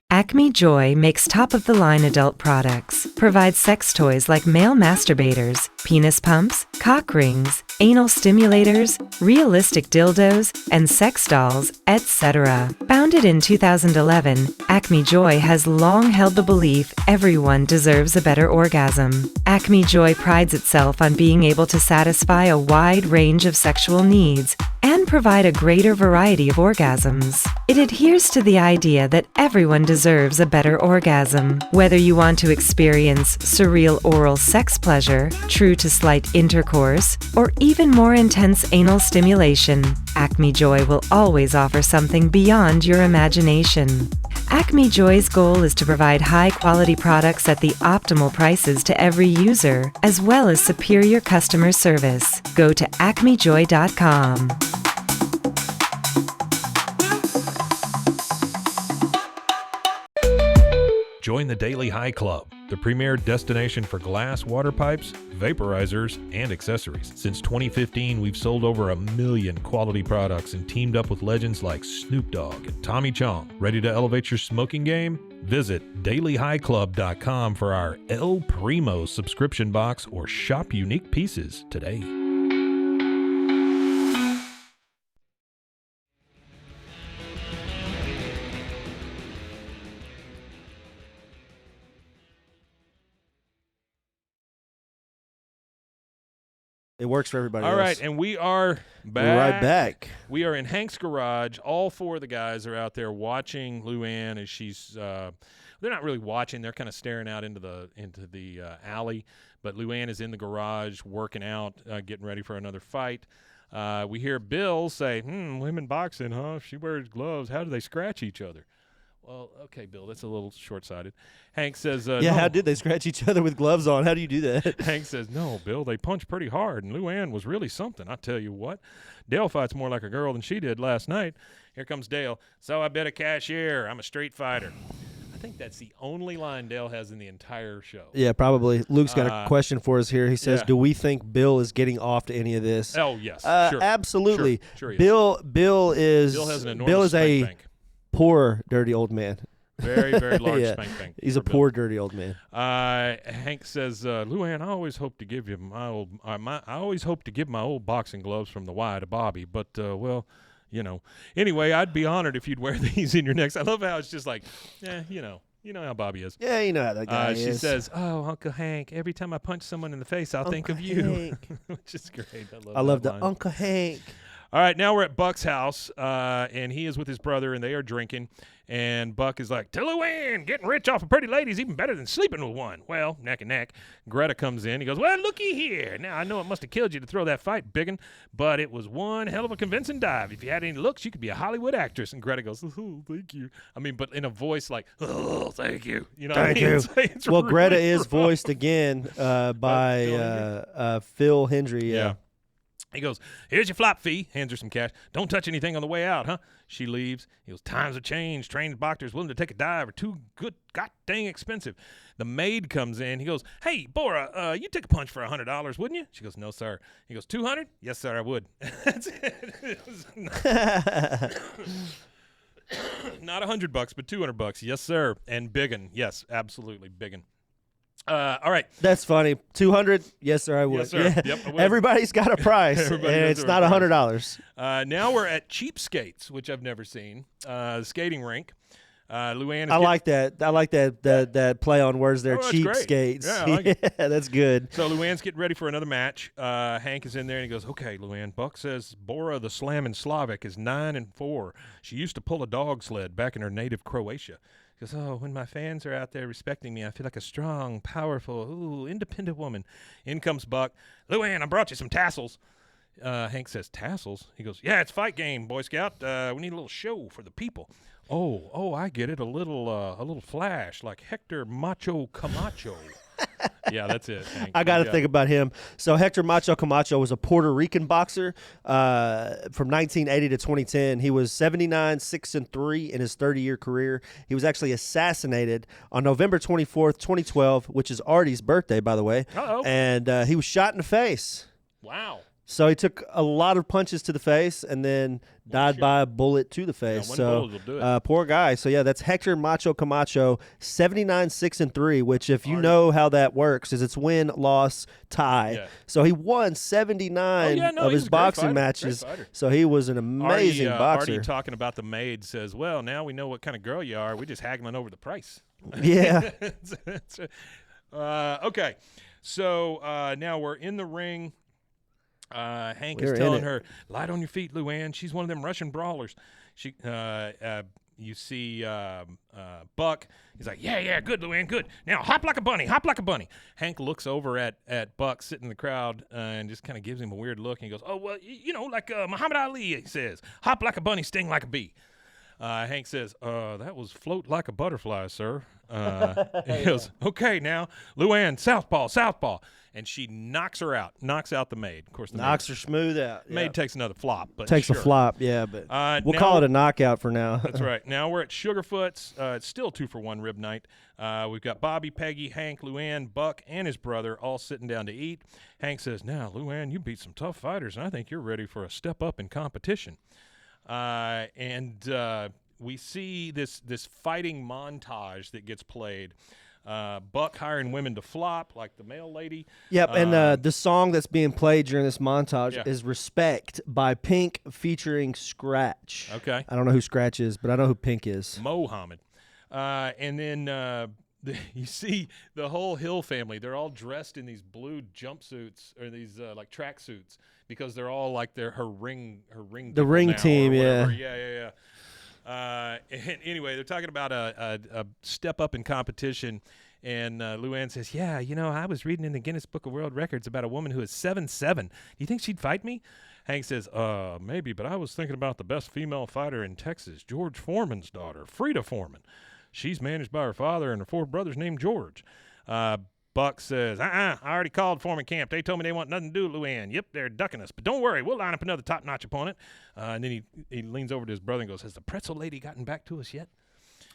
Speaker 5: Acme Joy makes top-of-the-line adult products, provides sex toys like male masturbators, penis pumps, cock rings, anal stimulators, realistic dildos, and sex dolls, etc. Founded in 2011, Acme Joy has long held the belief everyone deserves a better orgasm. Acme Joy prides itself on being able to satisfy a wide range of sexual needs and provide a greater variety of orgasms. It adheres to the idea that everyone deserves a better orgasm. Whether you want to experience surreal oral sex pleasure, true to slight intercourse, or even more intense anal stimulation, Acme Joy will always offer something beyond your imagination. Acme Joy's goal is to provide high-quality products at the optimal prices to every user, as well as superior customer service. Go to acmejoy.com.
Speaker 1: Join the Daily High Club, the premier destination for glass water pipes, vaporizers, and accessories. Since 2015, we've sold over 1 million quality products and teamed up with legends like Snoop Dogg and Tommy Chong. Ready to elevate your smoking game? Visit dailyhighclub.com for our El Primo subscription box or shop unique pieces today.
Speaker 4: It works for everybody
Speaker 1: All
Speaker 4: else.
Speaker 1: right, and we are back.
Speaker 4: We're right back.
Speaker 1: We are in Hank's garage. All four of the guys are out there watching Luanne as she's. They're not really watching. They're kind of staring out into the alley. But Luanne is in the garage working out, getting ready for another fight. We hear Bill say, "Women boxing, huh? She wears gloves. How do they scratch each other?" Well, okay, Bill, that's a little short-sighted. Hank says,
Speaker 4: Yeah,
Speaker 1: no.
Speaker 4: how did they scratch each other with gloves on? How do you do that?
Speaker 1: Hank says, "No, Bill, they punch pretty hard, and Luanne was really something. I tell you what, Dale fights more like a girl than she did last night." Here comes Dale. "So I bet a cashier. I'm a street fighter." I think that's the only line Dale has in the entire show.
Speaker 4: Yeah, probably. Luke's got a question for us here. He says,
Speaker 1: yeah.
Speaker 4: "Do we think Bill is getting off to any of this?"
Speaker 1: Oh, yes, sure.
Speaker 4: Absolutely.
Speaker 1: Sure he is.
Speaker 4: Bill
Speaker 1: has an enormous
Speaker 4: Bill is
Speaker 1: spank
Speaker 4: a
Speaker 1: bank.
Speaker 4: poor, dirty old man.
Speaker 1: Very, very large
Speaker 4: Yeah.
Speaker 1: spank bank.
Speaker 4: He's
Speaker 1: for
Speaker 4: a
Speaker 1: Bill.
Speaker 4: poor, dirty old man.
Speaker 1: Hank says, "Luanne, I always hope to give you I always hope to give my old boxing gloves from the Y to Bobby, but well, you know. Anyway, I'd be honored if you'd wear these in your necks." I love how it's just like, you know how Bobby is.
Speaker 4: Yeah, you know how that guy is.
Speaker 1: She says, "Oh, Uncle Hank, every time I punch someone in the face, I'll think of you,"
Speaker 4: Hank.
Speaker 1: which is great.
Speaker 4: I love
Speaker 1: that
Speaker 4: the
Speaker 1: line.
Speaker 4: Uncle Hank.
Speaker 1: All right, now we're at Buck's house, and he is with his brother, and they are drinking. And Buck is like, "To Luanne, getting rich off a pretty lady is even better than sleeping with one." Well, neck and neck. Greta comes in. He goes, "Well, looky here. Now, I know it must have killed you to throw that fight, biggin, but it was one hell of a convincing dive. If you had any looks, you could be a Hollywood actress." And Greta goes, "Oh, thank you." I mean, but in a voice like, "Oh, thank you." You know what I
Speaker 4: Thank
Speaker 1: mean?
Speaker 4: you.
Speaker 1: It's
Speaker 4: Well,
Speaker 1: really
Speaker 4: Greta is
Speaker 1: rough.
Speaker 4: voiced again by Phil Hendry.
Speaker 1: Yeah. He goes, "Here's your flop fee." Hands her some cash. "Don't touch anything on the way out, huh?" She leaves. He goes, "Times have changed. Trained boxers willing to take a dive are too good, god dang expensive." The maid comes in. He goes, "Hey, Bora, you take a punch for $100, wouldn't you?" She goes, "No, sir." He goes, "200? Yes, sir, I would." That's it. It was not $100, but $200. Yes, sir. And biggin. Yes, absolutely biggin. All right.
Speaker 4: That's funny. 200? Yes, sir, I would.
Speaker 1: Yes, sir.
Speaker 4: Yeah.
Speaker 1: Yep, I would.
Speaker 4: Everybody's got a price, and
Speaker 1: Everybody has
Speaker 4: it's
Speaker 1: their
Speaker 4: not
Speaker 1: price.
Speaker 4: $100.
Speaker 1: Now we're at Cheapskates, which I've never seen. Skating rink. Luanne is
Speaker 4: I like that. I like that play on words there.
Speaker 1: Oh, that's
Speaker 4: Cheap
Speaker 1: great.
Speaker 4: skates.
Speaker 1: Yeah, I like it.
Speaker 4: Yeah, that's good.
Speaker 1: So Luann's getting ready for another match. Hank is in there and he goes, "Okay, Luanne." Buck says Bora the Slammin' Slavic is 9-4. She used to pull a dog sled back in her native Croatia. He goes, "Oh, when my fans are out there respecting me, I feel like a strong, powerful, independent woman." In comes Buck. "Luanne, I brought you some tassels." Hank says, "Tassels?" He goes, "Yeah, it's fight game, Boy Scout. We need a little show for the people." Oh, I get it. A little flash, like Hector Macho Camacho. Yeah, that's it, Hank.
Speaker 4: I got to
Speaker 1: Yeah.
Speaker 4: think about him. So Hector Macho Camacho was a Puerto Rican boxer from 1980 to 2010. He was 79, 6-3 in his 30-year career. He was actually assassinated on November 24th, 2012, which is Artie's birthday, by the way.
Speaker 1: Uh-oh.
Speaker 4: And he was shot in the face.
Speaker 1: Wow.
Speaker 4: So he took a lot of punches to the face and then died by a bullet to the face.
Speaker 1: one
Speaker 4: So
Speaker 1: bullet will do it.
Speaker 4: poor guy. So yeah, that's Hector Macho Camacho, 79, 6-3. Which, if you
Speaker 1: Artie.
Speaker 4: know how that works, is it's win, loss, tie.
Speaker 1: Yeah.
Speaker 4: So he won 79
Speaker 1: Oh, yeah, no,
Speaker 4: of
Speaker 1: he's
Speaker 4: his
Speaker 1: a great
Speaker 4: boxing
Speaker 1: fighter.
Speaker 4: matches.
Speaker 1: Great fighter.
Speaker 4: So he was an amazing boxer.
Speaker 1: Artie talking about the maid says, "Well, now we know what kind of girl you are. We're just haggling over the price."
Speaker 4: Yeah.
Speaker 1: Okay. So now we're in the ring. Hank
Speaker 4: We're
Speaker 1: is
Speaker 4: in
Speaker 1: telling
Speaker 4: it.
Speaker 1: her, "Light on your feet, Luanne. She's one of them Russian brawlers." She, you see Buck. He's like, "Yeah, good, Luanne, good. Now hop like a bunny, hop like a bunny." Hank looks over at Buck sitting in the crowd and just kind of gives him a weird look. And he goes, "Oh, well, you know, like Muhammad Ali says, hop like a bunny, sting like a bee." Hank says, "That was float like a butterfly, sir." He goes, "Okay, now, Luanne, southpaw." And she knocks her out, knocks out the maid. Of course, the
Speaker 4: Knocks her smooth out.
Speaker 1: maid
Speaker 4: Yeah.
Speaker 1: takes another flop. But
Speaker 4: Takes
Speaker 1: sure.
Speaker 4: a flop, yeah, but we'll
Speaker 1: now
Speaker 4: call it a knockout for now.
Speaker 1: That's right. Now we're at Sugarfoot's. It's still 2-for-1 rib night. We've got Bobby, Peggy, Hank, Luanne, Buck, and his brother all sitting down to eat. Hank says, "Now, Luanne, you beat some tough fighters, and I think you're ready for a step up in competition." We see this fighting montage that gets played. Buck hiring women to flop, like the mail lady.
Speaker 4: Yep, and the song that's being played during this montage
Speaker 1: Yeah.
Speaker 4: is "Respect" by Pink featuring Scratch.
Speaker 1: Okay.
Speaker 4: I don't know who Scratch is, but I know who Pink is.
Speaker 1: Mohammed. And then you see the whole Hill family. They're all dressed in these blue jumpsuits or these like track suits because they're all like her ring
Speaker 4: The ring
Speaker 1: now or
Speaker 4: team,
Speaker 1: whatever.
Speaker 4: yeah.
Speaker 1: Yeah. And anyway, they're talking about a step up in competition. And Luanne says, "Yeah, you know, I was reading in the Guinness Book of World Records about a woman who is 7'7". Do you think she'd fight me?" Hank says, "Maybe, but I was thinking about the best female fighter in Texas, George Foreman's daughter, Frida Foreman. She's managed by her father and her 4 brothers named George." Buck says, I already called Foreman Camp. They told me they want nothing to do with Luanne. Yep, they're ducking us. But don't worry, we'll line up another top-notch opponent." And then he leans over to his brother and goes, "Has the pretzel lady gotten back to us yet?"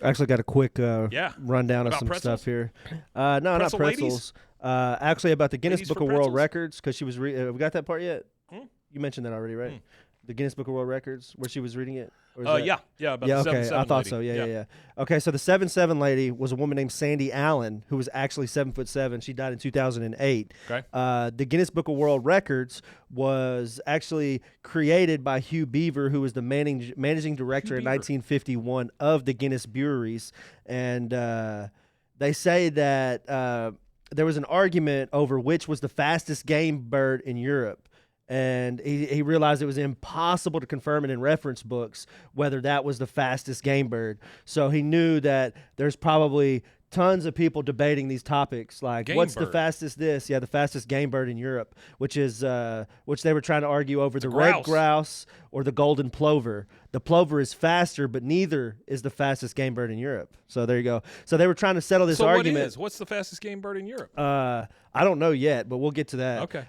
Speaker 4: I actually got a quick
Speaker 1: Yeah.
Speaker 4: rundown of
Speaker 1: About
Speaker 4: some
Speaker 1: pretzels?
Speaker 4: stuff here. No, not
Speaker 1: Pretzel ladies?
Speaker 4: pretzels. Actually, about the Guinness
Speaker 1: Ladies
Speaker 4: Book
Speaker 1: for
Speaker 4: of World
Speaker 1: pretzels?
Speaker 4: Records, because she was we got that part yet?
Speaker 1: Hmm?
Speaker 4: You mentioned that already, right? The Guinness Book of World Records, where she was reading it? Or is that-
Speaker 1: Yeah, about
Speaker 4: Yeah,
Speaker 1: the
Speaker 4: okay.
Speaker 1: 7'7"
Speaker 4: I thought
Speaker 1: lady.
Speaker 4: so. Yeah. Okay, so the 7'7" lady was a woman named Sandy Allen, who was actually 7'7". She died in 2008.
Speaker 1: Okay.
Speaker 4: The Guinness Book of World Records was actually created by Hugh Beaver, who was the managing director in
Speaker 1: Beaver.
Speaker 4: 1951 of the Guinness Breweries, and they say that there was an argument over which was the fastest game bird in Europe. and he realized it was impossible to confirm it in reference books whether that was the fastest game bird. So he knew that there's probably tons of people debating these topics, like
Speaker 1: Game
Speaker 4: what's the
Speaker 1: bird.
Speaker 4: fastest the fastest game bird in Europe, which they were trying to argue over the
Speaker 1: grouse.
Speaker 4: red grouse or the golden plover. The plover is faster, but neither is the fastest game bird in Europe. So there you go. So they were trying to settle this
Speaker 1: So
Speaker 4: argument.
Speaker 1: what's the fastest game bird in Europe?
Speaker 4: I don't know yet, but we'll get to that.
Speaker 1: Okay.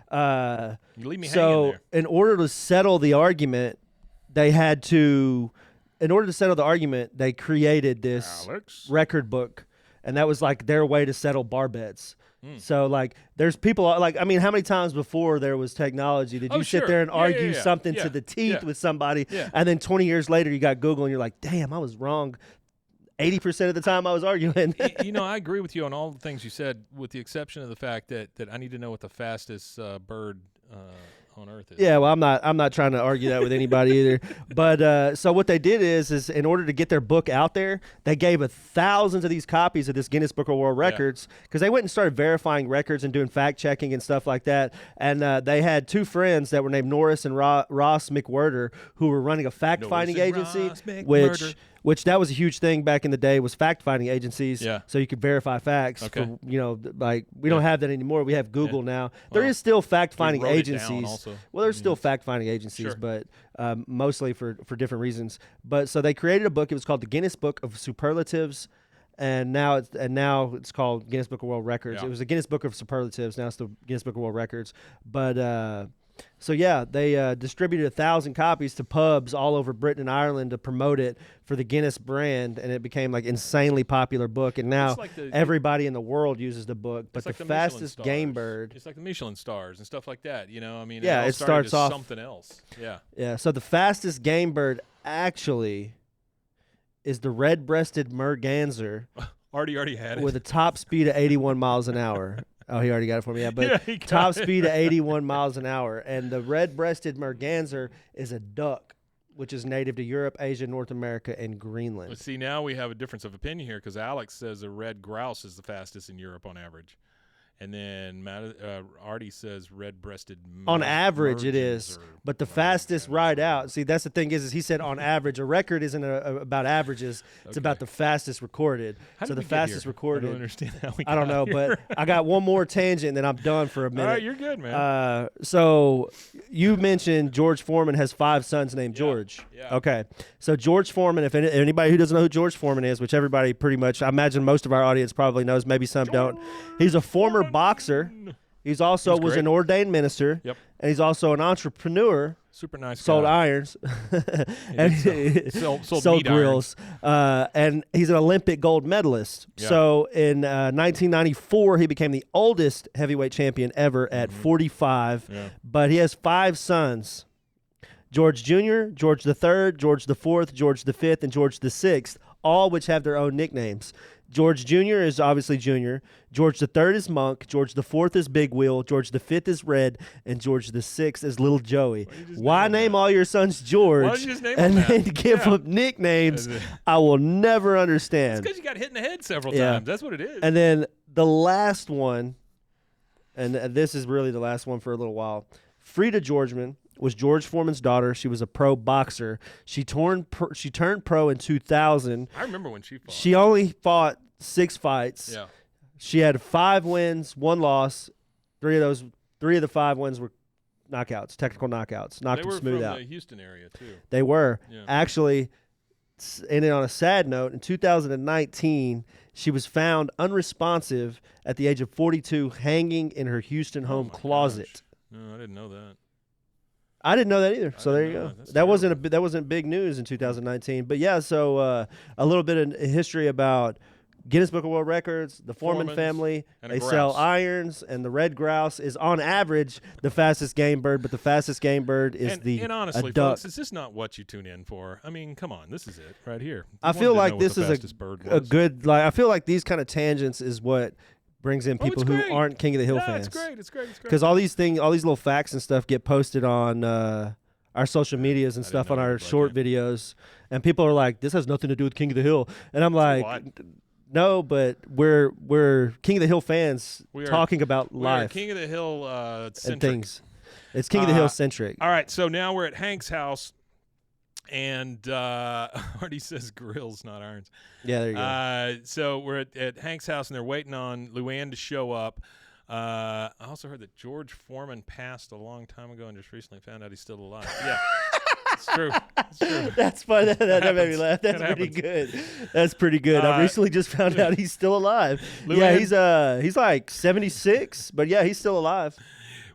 Speaker 1: You leave me hanging
Speaker 4: So
Speaker 1: there.
Speaker 4: in order to settle the argument, they created this
Speaker 1: Alex?
Speaker 4: record book, and that was like their way to settle bar bets. So like there's people like, I mean, how many times before there was technology did you sit
Speaker 1: sure.
Speaker 4: there and
Speaker 1: Yeah,
Speaker 4: argue
Speaker 1: yeah.
Speaker 4: something
Speaker 1: Yeah.
Speaker 4: to the teeth
Speaker 1: Yeah.
Speaker 4: with somebody,
Speaker 1: Yeah.
Speaker 4: and then 20 years later you got Google and you're like, damn, I was wrong 80% of the time I was arguing.
Speaker 1: I agree with you on all the things you said, with the exception of the fact that I need to know what the fastest bird on Earth is.
Speaker 4: Yeah, well, I'm not trying to argue that with anybody either. But so what they did is in order to get their book out there, they gave thousands of these copies of this Guinness Book of World Records, because they went and started verifying records and doing fact checking and stuff like that. And they had two friends that were named Norris and Ross McWhirter, who were running a fact finding
Speaker 1: Norris and
Speaker 4: agency,
Speaker 1: Ross McWhirter.
Speaker 4: which that was a huge thing back in the day, was fact-finding agencies.
Speaker 1: Yeah.
Speaker 4: So you could verify facts.
Speaker 1: Okay.
Speaker 4: For, like we don't have that anymore. We have Google now. There is still fact-finding
Speaker 1: wrote it down
Speaker 4: agencies.
Speaker 1: also.
Speaker 4: Well, there's still fact-finding agencies,
Speaker 1: Sure.
Speaker 4: but mostly for different reasons. But so they created a book. It was called the Guinness Book of Superlatives. And now it's called Guinness Book of World Records.
Speaker 1: Yeah.
Speaker 4: It was the Guinness Book of Superlatives. Now it's the Guinness Book of World Records. But so yeah, they distributed 1,000 copies to pubs all over Britain and Ireland to promote it for the Guinness brand, and it became like insanely popular book. And now
Speaker 1: It's like
Speaker 4: everybody in the world uses the book. But
Speaker 1: It's like
Speaker 4: the
Speaker 1: Michelin
Speaker 4: fastest
Speaker 1: stars.
Speaker 4: game bird,
Speaker 1: It's like the Michelin stars and stuff like that. I mean,
Speaker 4: Yeah,
Speaker 1: all
Speaker 4: it
Speaker 1: started
Speaker 4: starts
Speaker 1: as
Speaker 4: off-
Speaker 1: something else. Yeah.
Speaker 4: yeah. So the fastest game bird actually is the red-breasted merganser
Speaker 1: Already had it.
Speaker 4: with a top speed of 81 miles an hour. Oh, he already got it for me. Yeah, but
Speaker 1: Yeah, he got
Speaker 4: top
Speaker 1: it.
Speaker 4: speed of 81 miles an hour. And the red-breasted merganser is a duck, which is native to Europe, Asia, North America, and Greenland.
Speaker 1: But see, now we have a difference of opinion here, because Alex says a red grouse is the fastest in Europe on average. And then Artie says red-breasted
Speaker 4: On average, it
Speaker 1: mergans
Speaker 4: is,
Speaker 1: or
Speaker 4: but the fastest ride out. See, that's the thing is he said on average. A record isn't about averages; it's about the fastest recorded.
Speaker 1: How
Speaker 4: So
Speaker 1: did
Speaker 4: the
Speaker 1: we get
Speaker 4: fastest
Speaker 1: here?
Speaker 4: recorded.
Speaker 1: I don't understand how we
Speaker 4: I don't know,
Speaker 1: got here.
Speaker 4: but I got one more tangent, and then I'm done for a minute.
Speaker 1: All right, you're good, man.
Speaker 4: So you mentioned George Foreman has 5 sons named George.
Speaker 1: yeah.
Speaker 4: Okay. So George Foreman, if anybody who doesn't know who George Foreman is, which everybody pretty much, I imagine most of our audience probably knows, maybe some don't. He's a former boxer. He's also was
Speaker 1: great.
Speaker 4: an ordained minister.
Speaker 1: Yep.
Speaker 4: And he's also an entrepreneur.
Speaker 1: Super nice
Speaker 4: Sold
Speaker 1: guy.
Speaker 4: irons, and
Speaker 1: sold
Speaker 4: sold
Speaker 1: meat
Speaker 4: grills, and he's an Olympic gold medalist.
Speaker 1: Yeah.
Speaker 4: So in 1994, he became the oldest heavyweight champion ever at 45.
Speaker 1: Yeah.
Speaker 4: But he has 5 sons: George Jr., George III, George IV, George V, and George VI, all which have their own nicknames. George Jr. is obviously Junior. George III is Monk. George IV is Big Wheel. George V is Red. And George VI is Little Joey. Why name all your sons George
Speaker 1: Why don't you just name
Speaker 4: and
Speaker 1: them
Speaker 4: then
Speaker 1: that?
Speaker 4: give
Speaker 1: Yeah.
Speaker 4: them nicknames
Speaker 1: That's it.
Speaker 4: I will never understand.
Speaker 1: It's because you got hit in the head several
Speaker 4: Yeah.
Speaker 1: times. That's what it is.
Speaker 4: And then the last one, and this is really the last one for a little while. Frida Georgeman was George Foreman's daughter. She was a pro boxer. She turned pro in 2000.
Speaker 1: I remember when she fought.
Speaker 4: She only fought 6 fights.
Speaker 1: yeah.
Speaker 4: She had 5 wins, 1 loss. 3 of the 5 wins were knockouts, technical knockouts. Knocked
Speaker 1: They
Speaker 4: them
Speaker 1: were
Speaker 4: smooth
Speaker 1: from
Speaker 4: out.
Speaker 1: the Houston area, too.
Speaker 4: They were.
Speaker 1: Yeah.
Speaker 4: Actually, and on a sad note, in 2019, she was found unresponsive at the age of 42, hanging in her Houston home
Speaker 1: Oh my
Speaker 4: closet.
Speaker 1: gosh. No, I didn't know that.
Speaker 4: I didn't know that either. So there you
Speaker 1: didn't know
Speaker 4: go.
Speaker 1: that. That's
Speaker 4: That wasn't big news in 2019. But yeah, so a little bit of history about Guinness Book of World Records, the Foreman
Speaker 1: Foreman's,
Speaker 4: family.
Speaker 1: and a
Speaker 4: They sell
Speaker 1: grouse.
Speaker 4: irons, and the red grouse is on average the fastest game bird, but the fastest game bird is
Speaker 1: And honestly,
Speaker 4: a duck.
Speaker 1: folks, is this not what you tune in for? I mean, come on. This is it right here. You
Speaker 4: I
Speaker 1: wanted
Speaker 4: feel
Speaker 1: to
Speaker 4: like
Speaker 1: know what
Speaker 4: this
Speaker 1: the
Speaker 4: is
Speaker 1: fastest bird
Speaker 4: a
Speaker 1: was.
Speaker 4: good, like I feel like these kind of tangents is what brings in
Speaker 1: Oh,
Speaker 4: people
Speaker 1: it's
Speaker 4: who
Speaker 1: great.
Speaker 4: aren't King of the Hill
Speaker 1: Yeah,
Speaker 4: fans.
Speaker 1: it's great. It's great. It's great.
Speaker 4: Because all these little facts and stuff get posted on our social medias and
Speaker 1: I didn't
Speaker 4: stuff
Speaker 1: know
Speaker 4: on
Speaker 1: it
Speaker 4: our
Speaker 1: was like
Speaker 4: short
Speaker 1: that.
Speaker 4: videos, and people are like, "This has nothing to do with King of the Hill," and I'm like,
Speaker 1: what?
Speaker 4: "No, but we're King of the Hill fans
Speaker 1: We are-
Speaker 4: talking about
Speaker 1: We're
Speaker 4: life
Speaker 1: King of the Hill
Speaker 4: and
Speaker 1: centric.
Speaker 4: things." It's King of the Hill centric.
Speaker 1: All right, so now we're at Hank's house, and Artie says grills, not irons.
Speaker 4: Yeah, there you go.
Speaker 1: So we're at Hank's house, and they're waiting on Luanne to show up. I also heard that George Foreman passed a long time ago and just recently found out he's still alive. Yeah, it's true. It's true.
Speaker 4: That's fun. That made me
Speaker 1: happens.
Speaker 4: laugh. That's
Speaker 1: That
Speaker 4: pretty
Speaker 1: happens.
Speaker 4: good. That's pretty good. I recently just found out he's still alive. Yeah, he's like 76, but yeah, he's still alive.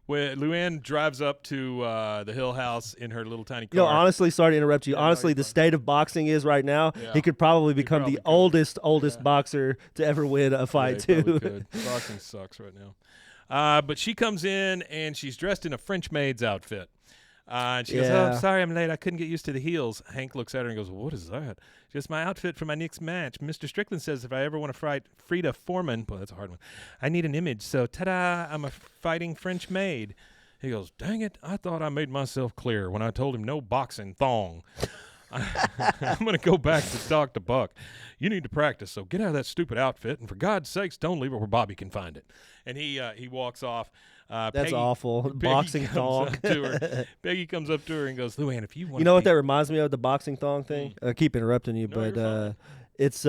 Speaker 1: When Luanne drives up to the Hill house in her little tiny car.
Speaker 4: You know, honestly, sorry to interrupt you.
Speaker 1: Yeah,
Speaker 4: honestly,
Speaker 1: no,
Speaker 4: the
Speaker 1: you're fine.
Speaker 4: state of boxing is right now,
Speaker 1: Yeah.
Speaker 4: he could probably become
Speaker 1: probably
Speaker 4: the
Speaker 1: could.
Speaker 4: oldest boxer to ever win a fight,
Speaker 1: Yeah, he
Speaker 4: too.
Speaker 1: probably could. Boxing sucks right now. But she comes in, and she's dressed in a French maid's outfit. And she goes, "Oh, I'm
Speaker 4: Yeah.
Speaker 1: sorry I'm late. I couldn't get used to the heels." Hank looks at her and goes, "What is that?" She goes, "My outfit for my next match. Mr. Strickland says if I ever want to fight Frida Foreman," well, that's a hard one, "I need an image. So, ta-da, I'm a fighting French maid." He goes, "Dang it, I thought I made myself clear when I told him no boxing thong. I'm going to go back to talk to Buck. You need to practice, so get out of that stupid outfit, and for God's sakes, don't leave it where Bobby can find it." And he walks off.
Speaker 4: That's awful.
Speaker 1: Peggy
Speaker 4: Boxing
Speaker 1: comes
Speaker 4: thong.
Speaker 1: up to her. Peggy comes up to her and goes, "Luanne, if you want
Speaker 4: You know what that reminds me of, the boxing thong thing? I keep interrupting you,
Speaker 1: No, you're
Speaker 4: but
Speaker 1: fine.
Speaker 4: it's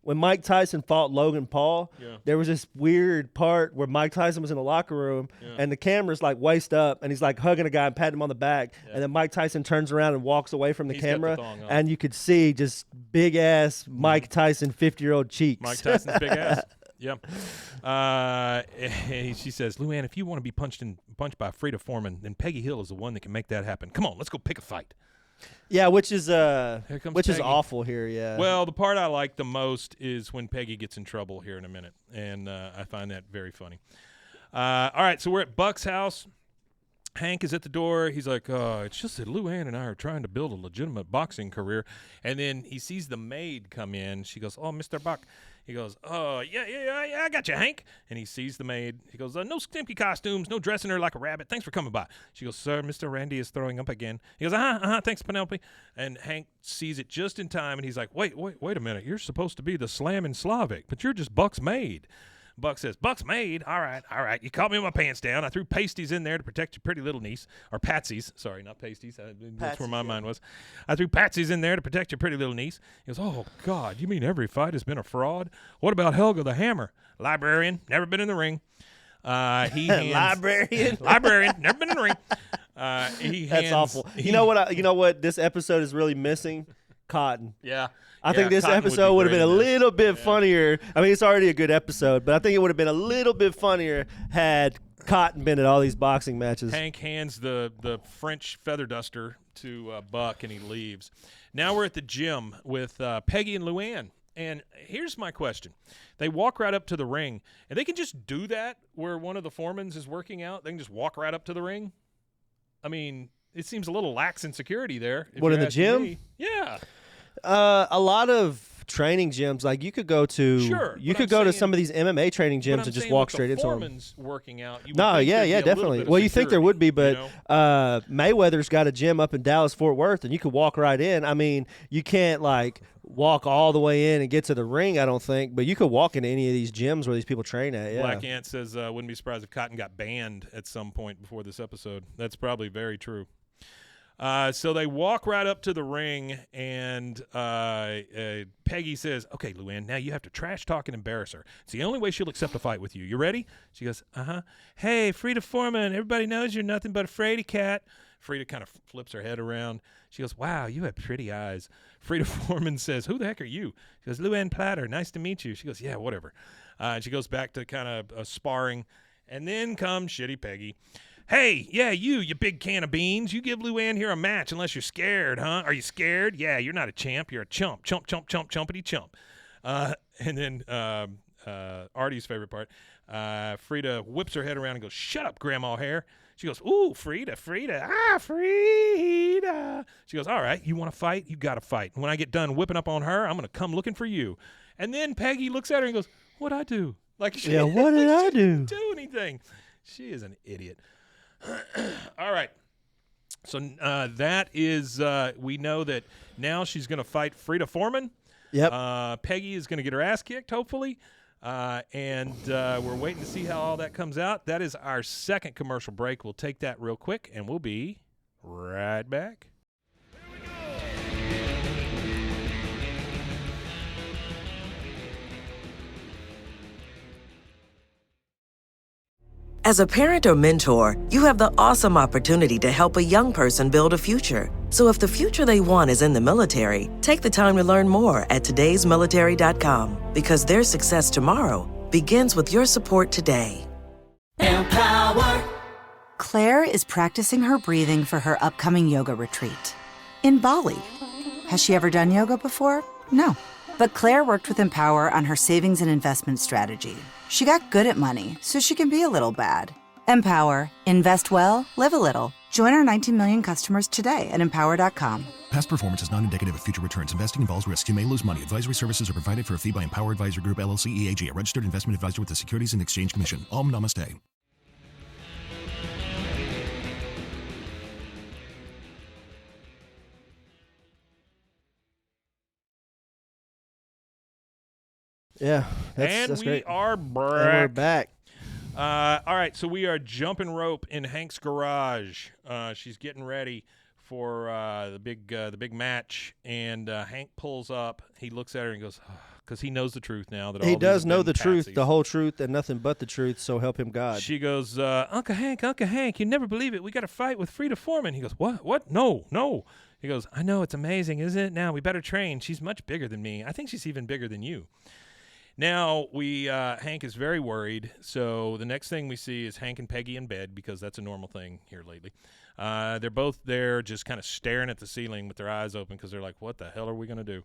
Speaker 4: when Mike Tyson fought Logan Paul,
Speaker 1: Yeah.
Speaker 4: there was this weird part where Mike Tyson was in the locker room
Speaker 1: Yeah.
Speaker 4: and the camera's like waist up and he's like hugging a guy and patting him on the back.
Speaker 1: Yeah.
Speaker 4: And then Mike Tyson turns around and walks away from the
Speaker 1: He's got the
Speaker 4: camera
Speaker 1: thong on.
Speaker 4: and you could see just big ass Mike Tyson 50-year-old cheeks.
Speaker 1: Mike Tyson's big ass. Yep. She says, "Luanne, if you want to be punched by Frida Foreman, then Peggy Hill is the one that can make that happen. Come on, let's go pick a fight."
Speaker 4: Yeah, which is
Speaker 1: comes Peggy.
Speaker 4: awful here, yeah.
Speaker 1: Well, the part I like the most is when Peggy gets in trouble here in a minute, and I find that very funny. All right, so we're at Buck's house. Hank is at the door. He's like, "It's just that Luanne and I are trying to build a legitimate boxing career." And then he sees the maid come in. She goes, "Oh, Mr. Buck." He goes, "Oh, yeah, I got you, Hank." And he sees the maid. He goes, "No skimpy costumes, no dressing her like a rabbit. Thanks for coming by." She goes, "Sir, Mr. Randy is throwing up again." He goes, "Thanks, Penelope." And Hank sees it just in time, and he's like, wait a minute. You're supposed to be the Slammin' Slavic, but you're just Buck's maid." Buck says, "Buck's maid? All right. You caught me with my pants down. I threw pasties in there to protect your pretty little niece." Or patsies. Sorry, not pasties. That's where my mind was. "I threw patsies in there to protect your pretty little niece." He goes, "Oh, God, you mean every fight has been a fraud? What about Helga the Hammer? Librarian, never been in the ring." He hands, Librarian, never been in the ring.
Speaker 4: That's awful. You know what this episode is really missing? Cotton.
Speaker 1: Yeah.
Speaker 4: I think this
Speaker 1: Cotton
Speaker 4: episode would have
Speaker 1: great
Speaker 4: been a
Speaker 1: in this.
Speaker 4: little bit funnier. I mean, it's already a good episode, but I think it would have been a little bit funnier had Cotton been at all these boxing matches.
Speaker 1: Hank hands the French feather duster to Buck, and he leaves. Now we're at the gym with Peggy and Luanne. And here's my question. They walk right up to the ring, and they can just do that where one of the foremans is working out. They can just walk right up to the ring. I mean, it seems a little lax in security there. if
Speaker 4: What,
Speaker 1: you're
Speaker 4: in the
Speaker 1: asking
Speaker 4: gym?
Speaker 1: me. Yeah.
Speaker 4: A lot of training gyms, like you could go to,
Speaker 1: Sure,
Speaker 4: you
Speaker 1: but
Speaker 4: could
Speaker 1: I'm
Speaker 4: go to
Speaker 1: saying-
Speaker 4: some of these MMA training
Speaker 1: But
Speaker 4: gyms
Speaker 1: I'm
Speaker 4: and just
Speaker 1: saying
Speaker 4: walk
Speaker 1: with the
Speaker 4: straight into them.
Speaker 1: foreman's working out. You would
Speaker 4: No,
Speaker 1: think
Speaker 4: yeah,
Speaker 1: there'd be a little
Speaker 4: definitely.
Speaker 1: bit of
Speaker 4: Well, you think there
Speaker 1: security,
Speaker 4: would be, but
Speaker 1: you know?
Speaker 4: Mayweather's got a gym up in Dallas, Fort Worth, and you could walk right in. I mean, you can't like walk all the way in and get to the ring, I don't think, but you could walk into any of these gyms where these people train at. Yeah.
Speaker 1: Black Ant says, wouldn't be surprised if Cotton got banned at some point before this episode. That's probably very true. So they walk right up to the ring, and Peggy says, "Okay, Luanne, now you have to trash talk and embarrass her. It's the only way she'll accept a fight with you. You ready?" She goes, "Uh-huh. Hey, Frida Foreman, everybody knows you're nothing but a fraidy cat." Frida kind of flips her head around. She goes, "Wow, you have pretty eyes." Frida Foreman says, "Who the heck are you?" She goes, "Luanne Platter, nice to meet you." She goes, "Yeah, whatever." And she goes back to kind of sparring, and then comes shitty Peggy. "Hey, yeah, you big can of beans. You give Luanne here a match unless you're scared, huh? Are you scared? Yeah, you're not a champ. You're a chump. Chump, chump, chump, chumpity chump." And then Artie's favorite part, Frida whips her head around and goes, "Shut up, Grandma Hair." She goes, "Ooh, Frida. Frida. She goes, "All right, you want to fight? You got to fight. And when I get done whipping up on her, I'm going to come looking for you." And then Peggy looks at her and goes, "What'd I do?" Like, she,
Speaker 4: Yeah, what did I
Speaker 1: she didn't
Speaker 4: do?
Speaker 1: do anything. She is an idiot. All right. So that is, we know that now she's going to fight Frida Foreman.
Speaker 4: Yep.
Speaker 1: Peggy is going to get her ass kicked, hopefully. And we're waiting to see how all that comes out. That is our second commercial break. We'll take that real quick, and we'll be right back.
Speaker 6: As a parent or mentor, you have the awesome opportunity to help a young person build a future. So if the future they want is in the military, take the time to learn more at todaysmilitary.com, because their success tomorrow begins with your support today.
Speaker 7: Empower.
Speaker 8: Claire is practicing her breathing for her upcoming yoga retreat in Bali. Has she ever done yoga before? No. But Claire worked with Empower on her savings and investment strategy. She got good at money, so she can be a little bad. Empower. Invest well, live a little. Join our 19 million customers today at empower.com.
Speaker 9: Past performance is not indicative of future returns. Investing involves risk. You may lose money. Advisory services are provided for a fee by Empower Advisor Group, LLC, EAG, a registered investment advisor with the Securities and Exchange Commission. Om Namaste.
Speaker 4: Yeah,
Speaker 1: And
Speaker 4: that's
Speaker 1: we
Speaker 4: great.
Speaker 1: are
Speaker 4: And we're
Speaker 1: back.
Speaker 4: back.
Speaker 1: All right, so we are jumping rope in Hank's garage. She's getting ready for the big match, and Hank pulls up. He looks at her and goes, because he knows the truth now. That
Speaker 4: He
Speaker 1: all
Speaker 4: does
Speaker 1: these
Speaker 4: know
Speaker 1: have
Speaker 4: the
Speaker 1: been
Speaker 4: truth,
Speaker 1: patsies.
Speaker 4: the whole truth, and nothing but the truth, so help him God.
Speaker 1: She goes, Uncle Hank, you never believe it. We got a fight with Frida Foreman. He goes, what? No. He goes, I know, it's amazing, isn't it? Now we better train. She's much bigger than me. I think she's even bigger than you. Now, Hank is very worried, so the next thing we see is Hank and Peggy in bed, because that's a normal thing here lately. They're both there just kind of staring at the ceiling with their eyes open, because they're like, what the hell are we going to do?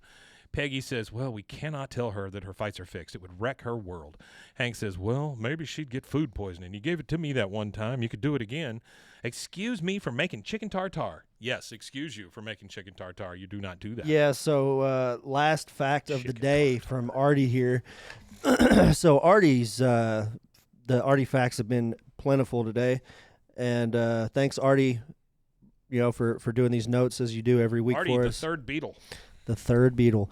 Speaker 1: Peggy says, well, we cannot tell her that her fights are fixed. It would wreck her world. Hank says, well, maybe she'd get food poisoning. You gave it to me that one time. You could do it again. Excuse me for making chicken tartare. Yes, excuse you for making chicken tartare. You do not do that.
Speaker 4: Yeah, so last fact of the day from Artie here. So Artie's, the Artie facts have been plentiful today. And thanks, Artie, for doing these notes as you do every week
Speaker 1: Artie,
Speaker 4: for
Speaker 1: the
Speaker 4: us.
Speaker 1: third beetle.
Speaker 4: The third beetle.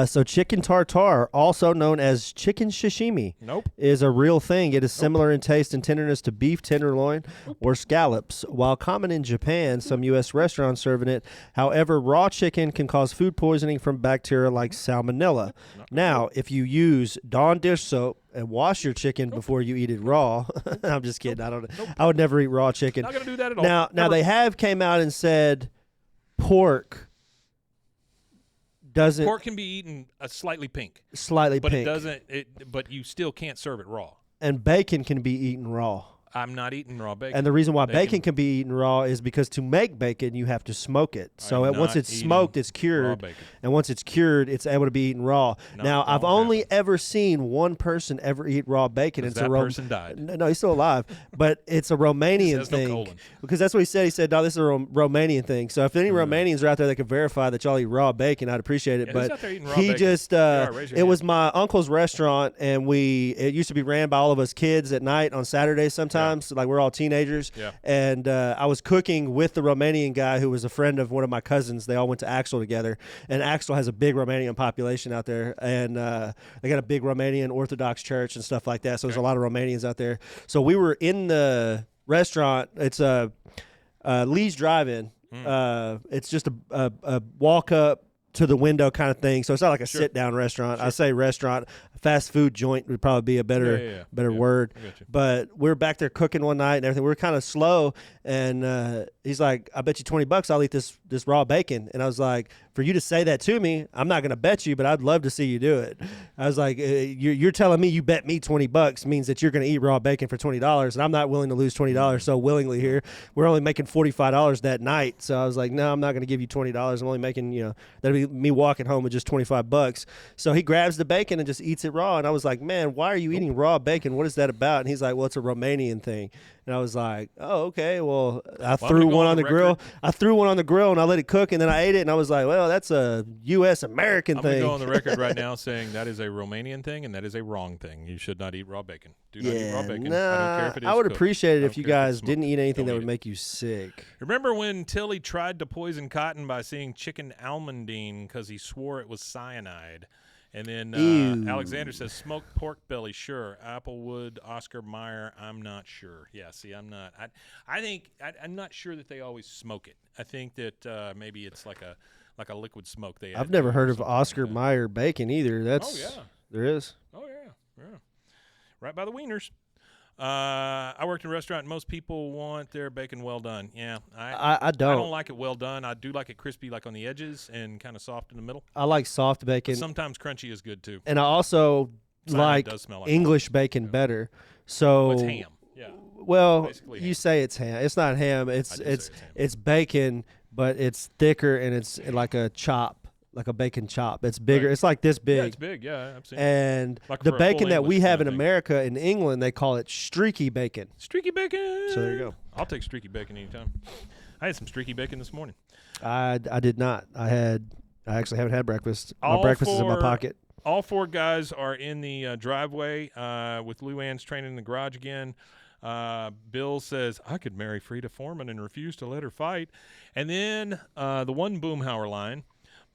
Speaker 4: So chicken tartare, also known as chicken sashimi, is a real thing. It is similar in taste and tenderness to beef tenderloin or scallops. While common in Japan, some U.S. restaurants serving it. However, raw chicken can cause food poisoning from bacteria like salmonella. Now, if you use Dawn dish soap and wash your chicken before you eat it raw, I'm just kidding. I would never eat raw chicken.
Speaker 1: Not going to do that at all.
Speaker 4: Now they have came out and said pork doesn't.
Speaker 1: Pork can be eaten slightly pink.
Speaker 4: Slightly
Speaker 1: but
Speaker 4: pink.
Speaker 1: It doesn't. But you still can't serve it raw.
Speaker 4: And bacon can be eaten raw.
Speaker 1: I'm not eating raw bacon.
Speaker 4: And the reason why bacon can be eaten raw is because to make bacon, you have to smoke it. So once it's smoked, it's cured. And once it's cured, it's able to be eaten raw. Now, I've only ever seen one person ever eat raw bacon.
Speaker 1: That person died.
Speaker 4: No, he's still alive. But it's a Romanian thing. Because that's what he said. He said, no, this is a Romanian thing. So if any Romanians are out there that can verify that y'all eat raw bacon, I'd appreciate it.
Speaker 1: Yeah,
Speaker 4: but
Speaker 1: who's out there eating raw
Speaker 4: he
Speaker 1: bacon?
Speaker 4: just,
Speaker 1: It
Speaker 4: was my uncle's restaurant, and it used to be ran by all of us kids at night on Saturdays sometimes. Like we're all teenagers.
Speaker 1: Yeah.
Speaker 4: And I was cooking with the Romanian guy who was a friend of one of my cousins. They all went to Axel together. And Axel has a big Romanian population out there. And they got a big Romanian Orthodox church and stuff like that. So there's a lot of Romanians out there. So we were in the restaurant. It's Lee's Drive-In. It's just a walk up to the window kind of thing. So it's not like a sit-down restaurant. I say restaurant. Fast food joint would probably be a better word. But we were back there cooking one night and everything. We were kind of slow, and he's like, I bet you $20 I'll eat this raw bacon. And I was like, for you to say that to me, I'm not going to bet you, but I'd love to see you do it. I was like, you're telling me you bet me $20 means that you're going to eat raw bacon for $20, and I'm not willing to lose $20 so willingly here. We're only making $45 that night. So I was like, no, I'm not going to give you $20. I'm only making, that'll be me walking home with just $25. So he grabs the bacon and just eats it raw. And I was like, man, why are you eating raw bacon? What is that about? And he's like, well, it's a Romanian thing. And I was like, oh, okay. Well, I threw one on the grill. I threw one on the grill and I let it cook, and then I ate it, and I was like, well, that's a U.S. American
Speaker 1: I'm
Speaker 4: thing.
Speaker 1: going to go on the record right now saying that is a Romanian thing, and that is a wrong thing. You should not eat raw bacon. Do not eat raw bacon.
Speaker 4: Nah,
Speaker 1: I don't care if it is
Speaker 4: I would
Speaker 1: cooked.
Speaker 4: appreciate it
Speaker 1: I
Speaker 4: if
Speaker 1: don't
Speaker 4: you
Speaker 1: care if it's
Speaker 4: guys didn't
Speaker 1: smoked.
Speaker 4: eat anything that
Speaker 1: Don't
Speaker 4: would
Speaker 1: eat it.
Speaker 4: make you sick.
Speaker 1: Remember when Tilly tried to poison Cotton by seeing chicken almondine because he swore it was cyanide? And then
Speaker 4: Ew.
Speaker 1: Alexander says smoked pork belly. Sure. Applewood, Oscar Mayer. I'm not sure. Yeah. See, I'm not. I think I'm not sure that they always smoke it. I think that maybe it's like a liquid smoke.
Speaker 4: I've never heard of
Speaker 1: something
Speaker 4: Oscar
Speaker 1: like that.
Speaker 4: Mayer bacon either. That's
Speaker 1: yeah.
Speaker 4: there is.
Speaker 1: Oh yeah. Right by the wieners. I worked in a restaurant, and most people want their bacon well done. Yeah,
Speaker 4: I don't.
Speaker 1: I don't like it well done. I do like it crispy, like on the edges, and kind of soft in the middle.
Speaker 4: I like soft bacon.
Speaker 1: But sometimes crunchy is good too.
Speaker 4: And I also
Speaker 1: Cyanide
Speaker 4: like
Speaker 1: does smell like
Speaker 4: English bacon better. So
Speaker 1: Well, it's ham. Yeah.
Speaker 4: Well,
Speaker 1: Basically
Speaker 4: you
Speaker 1: ham.
Speaker 4: say it's ham. It's not ham. It's
Speaker 1: I do say it's ham.
Speaker 4: it's bacon, but it's thicker and it's like a chop, like a bacon chop. It's bigger.
Speaker 1: Right.
Speaker 4: It's like this big.
Speaker 1: Yeah, it's big. Yeah, I've seen it.
Speaker 4: And
Speaker 1: Like
Speaker 4: the
Speaker 1: for a
Speaker 4: bacon
Speaker 1: full
Speaker 4: that we
Speaker 1: English
Speaker 4: have in
Speaker 1: kinda thing.
Speaker 4: America, in England, they call it streaky bacon.
Speaker 1: Streaky bacon.
Speaker 4: So there you go.
Speaker 1: I'll take streaky bacon anytime. I had some streaky bacon this morning.
Speaker 4: I did not. I actually haven't had breakfast. My
Speaker 1: All
Speaker 4: breakfast is in my
Speaker 1: for-
Speaker 4: pocket.
Speaker 1: All four guys are in the driveway with Luanne's training in the garage again. Bill says, I could marry Frida Foreman and refuse to let her fight. And then the one Boomhauer line.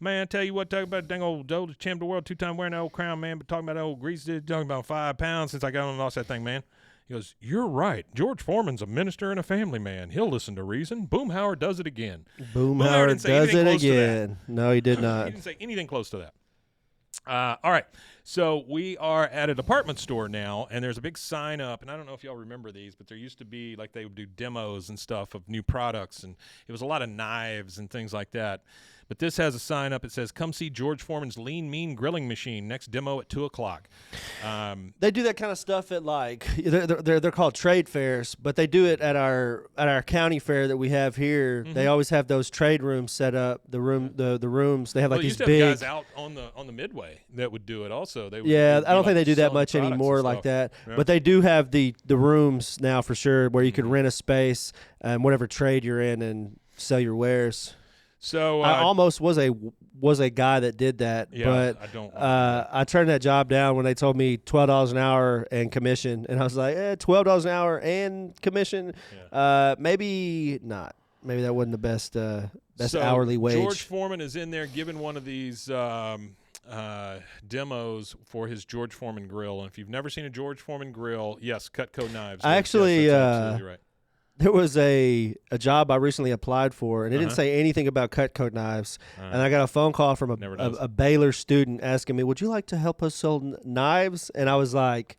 Speaker 1: Man, tell you what, talk about dang old champ of the world, 2-time wearing that old crown, man, but talking about that old grease, talking about 5 pounds since I got on and lost that thing, man. He goes, you're right. George Foreman's a minister and a family man. He'll listen to reason. Boomhauer does it again.
Speaker 4: Boomhauer
Speaker 1: didn't say
Speaker 4: does
Speaker 1: anything
Speaker 4: it
Speaker 1: close to that.
Speaker 4: again. No, he did
Speaker 1: He
Speaker 4: not.
Speaker 1: didn't say anything close to that. All right. So we are at a department store now, and there's a big sign up, and I don't know if y'all remember these, but there used to be, like, they would do demos and stuff of new products, and it was a lot of knives and things like that. But this has a sign up. It says, come see George Foreman's Lean Mean Grilling Machine. Next demo at 2 o'clock.
Speaker 4: They do that kind of stuff at like they're called trade fairs, but they do it at our county fair that we have here. They always have those trade rooms set up. The rooms they have like
Speaker 1: Well,
Speaker 4: these
Speaker 1: used to
Speaker 4: big.
Speaker 1: have guys out on the midway that would do it also. They would,
Speaker 4: Yeah,
Speaker 1: they would
Speaker 4: I don't
Speaker 1: be,
Speaker 4: think
Speaker 1: like,
Speaker 4: they do that
Speaker 1: selling
Speaker 4: much
Speaker 1: products and
Speaker 4: anymore like
Speaker 1: stuff.
Speaker 4: that.
Speaker 1: Yeah.
Speaker 4: But they do have the rooms now for sure where you can rent a space and whatever trade you're in and sell your wares.
Speaker 1: So
Speaker 4: I almost was a guy that did that,
Speaker 1: Yeah,
Speaker 4: but
Speaker 1: I don't.
Speaker 4: I turned that job down when they told me $12 an hour and commission, and I was like, $12 an hour and commission, maybe not. Maybe that wasn't the best
Speaker 1: So
Speaker 4: hourly wage.
Speaker 1: George Foreman is in there giving one of these demos for his George Foreman grill. And if you've never seen a George Foreman grill, yes, Cutco knives.
Speaker 4: I
Speaker 1: Yes,
Speaker 4: actually,
Speaker 1: that's absolutely right.
Speaker 4: There was a job I recently applied for, and it didn't say anything about Cutco knives. And I got a phone call from
Speaker 1: Never does.
Speaker 4: a Baylor student asking me, would you like to help us sell knives? And I was like,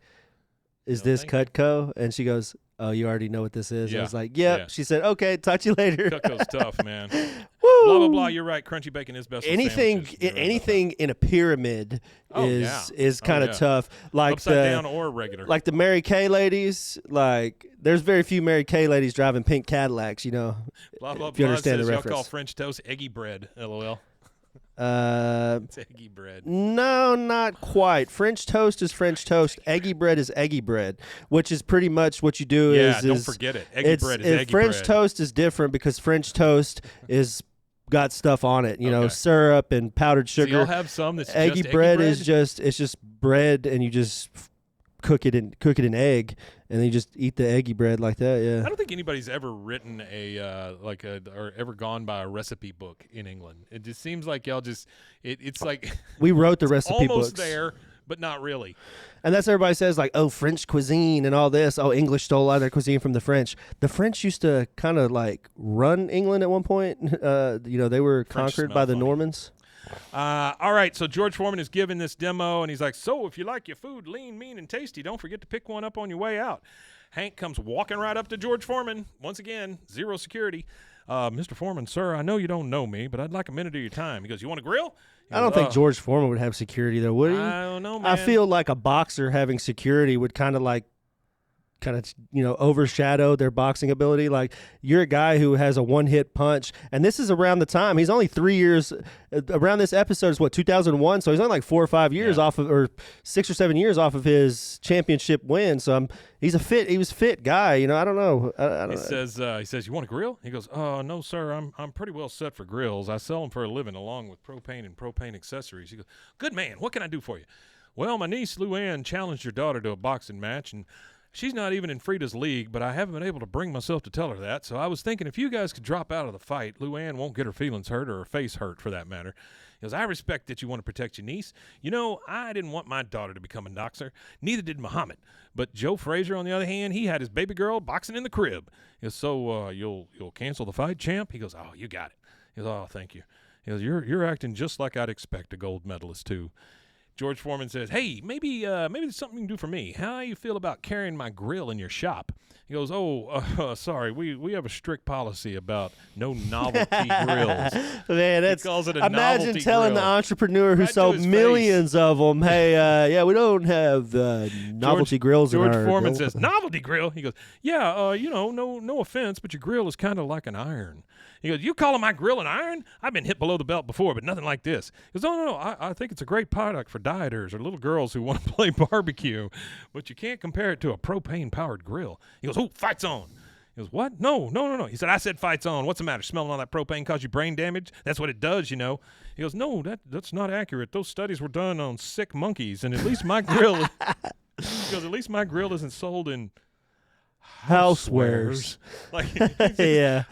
Speaker 4: is
Speaker 1: No,
Speaker 4: this
Speaker 1: thank
Speaker 4: Cutco? And she goes, oh, you already know what this is. I
Speaker 1: Yeah.
Speaker 4: was like, yep.
Speaker 1: Yeah.
Speaker 4: She said, okay, talk to you later.
Speaker 1: Cutco's tough, man.
Speaker 4: Woo!
Speaker 1: Blah, blah, blah. You're right. Crunchy bacon is best on
Speaker 4: Anything
Speaker 1: sandwiches. You're right about
Speaker 4: anything in a pyramid
Speaker 1: Oh,
Speaker 4: is
Speaker 1: yeah.
Speaker 4: kind of
Speaker 1: Oh, yeah.
Speaker 4: tough.
Speaker 1: that.
Speaker 4: Like
Speaker 1: Upside
Speaker 4: the
Speaker 1: down or regular.
Speaker 4: like the Mary Kay ladies, like there's very few Mary Kay ladies driving pink Cadillacs, you know.
Speaker 1: blah, blah,
Speaker 4: if you
Speaker 1: blah.
Speaker 4: understand
Speaker 1: Says
Speaker 4: the
Speaker 1: y'all call
Speaker 4: reference.
Speaker 1: French toast eggy bread. LOL.
Speaker 4: Uh
Speaker 1: It's eggy bread.
Speaker 4: No, not quite. French toast is French toast. Eggy bread is eggy bread, which is pretty much what you do.
Speaker 1: Yeah,
Speaker 4: is
Speaker 1: don't
Speaker 4: is
Speaker 1: forget it. Eggy bread is eggy
Speaker 4: French
Speaker 1: bread.
Speaker 4: toast is different because French toast is got stuff on it. You know,
Speaker 1: Okay.
Speaker 4: syrup and powdered
Speaker 1: So
Speaker 4: sugar.
Speaker 1: y'all have some that's
Speaker 4: eggy
Speaker 1: just
Speaker 4: bread
Speaker 1: eggy
Speaker 4: is just bread, and you just cook it in egg, and then you just eat the eggy bread like that.
Speaker 1: I
Speaker 4: Yeah.
Speaker 1: don't think anybody's ever written or ever gone by a recipe book in England. It just seems like y'all just it's like
Speaker 4: We wrote the recipe
Speaker 1: almost
Speaker 4: books.
Speaker 1: there, but not really.
Speaker 4: And that's everybody says like, oh, French cuisine and all this. Oh, English stole a lot of their cuisine from the French. The French used to kind of like run England at one point. You know, they were
Speaker 1: French
Speaker 4: conquered
Speaker 1: smell
Speaker 4: by the
Speaker 1: funny.
Speaker 4: Normans.
Speaker 1: All right, so George Foreman is giving this demo, and he's like, so if you like your food lean, mean, and tasty, don't forget to pick one up on your way out. Hank comes walking right up to George Foreman. Once again, zero security. Mr. Foreman, sir, I know you don't know me, but I'd like a minute of your time. He goes, you want a grill? He
Speaker 4: I don't
Speaker 1: goes,
Speaker 4: think George Foreman would have security though, would he?
Speaker 1: I don't know, man.
Speaker 4: I feel like a boxer having security would kind of overshadow their boxing ability. Like, you're a guy who has a one-hit punch, and this is around the time he's only 3 years. Around this episode is what, 2001, so he's only like 4 or 5 years off of, or 6 or 7 years off of his championship win. So he was a fit guy. You know, I don't know. I don't
Speaker 1: He
Speaker 4: know.
Speaker 1: says, you want a grill? He goes, no, sir, I'm pretty well set for grills. I sell them for a living along with propane and propane accessories. He goes, good man, what can I do for you? Well, my niece Luanne challenged your daughter to a boxing match, and she's not even in Frida's league, but I haven't been able to bring myself to tell her that. So I was thinking if you guys could drop out of the fight, Luanne won't get her feelings hurt or her face hurt for that matter. He goes, I respect that you want to protect your niece. You know, I didn't want my daughter to become a boxer. Neither did Muhammad. But Joe Frazier, on the other hand, he had his baby girl boxing in the crib. He goes, so you'll cancel the fight, champ? He goes, oh, you got it. He goes, oh, thank you. He goes, you're acting just like I'd expect a gold medalist too. George Foreman says, hey, maybe there's something you can do for me. How you feel about carrying my grill in your shop? He goes, sorry, we have a strict policy about no novelty grills.
Speaker 4: Man,
Speaker 1: he calls it a
Speaker 4: imagine
Speaker 1: novelty
Speaker 4: telling
Speaker 1: grill.
Speaker 4: the entrepreneur who
Speaker 1: Right to
Speaker 4: sold
Speaker 1: his
Speaker 4: millions of them, hey, yeah, we don't have novelty grills in
Speaker 1: George
Speaker 4: our
Speaker 1: Foreman
Speaker 4: grill.
Speaker 1: says, novelty grill? He goes, yeah, no offense, but your grill is kind of like an iron. He goes, you calling my grill an iron? I've been hit below the belt before, but nothing like this. He goes, no, I think it's a great product for dieters or little girls who want to play barbecue, but you can't compare it to a propane-powered grill. He goes, oh, fight's on. He goes, what? No. He said, I said fight's on. What's the matter? Smelling all that propane cause you brain damage? That's what it does, you know. He goes, no, that's not accurate. Those studies were done on sick monkeys, and at least my grill he goes, at least my grill isn't sold in
Speaker 4: housewares.
Speaker 1: Like,
Speaker 4: Yeah.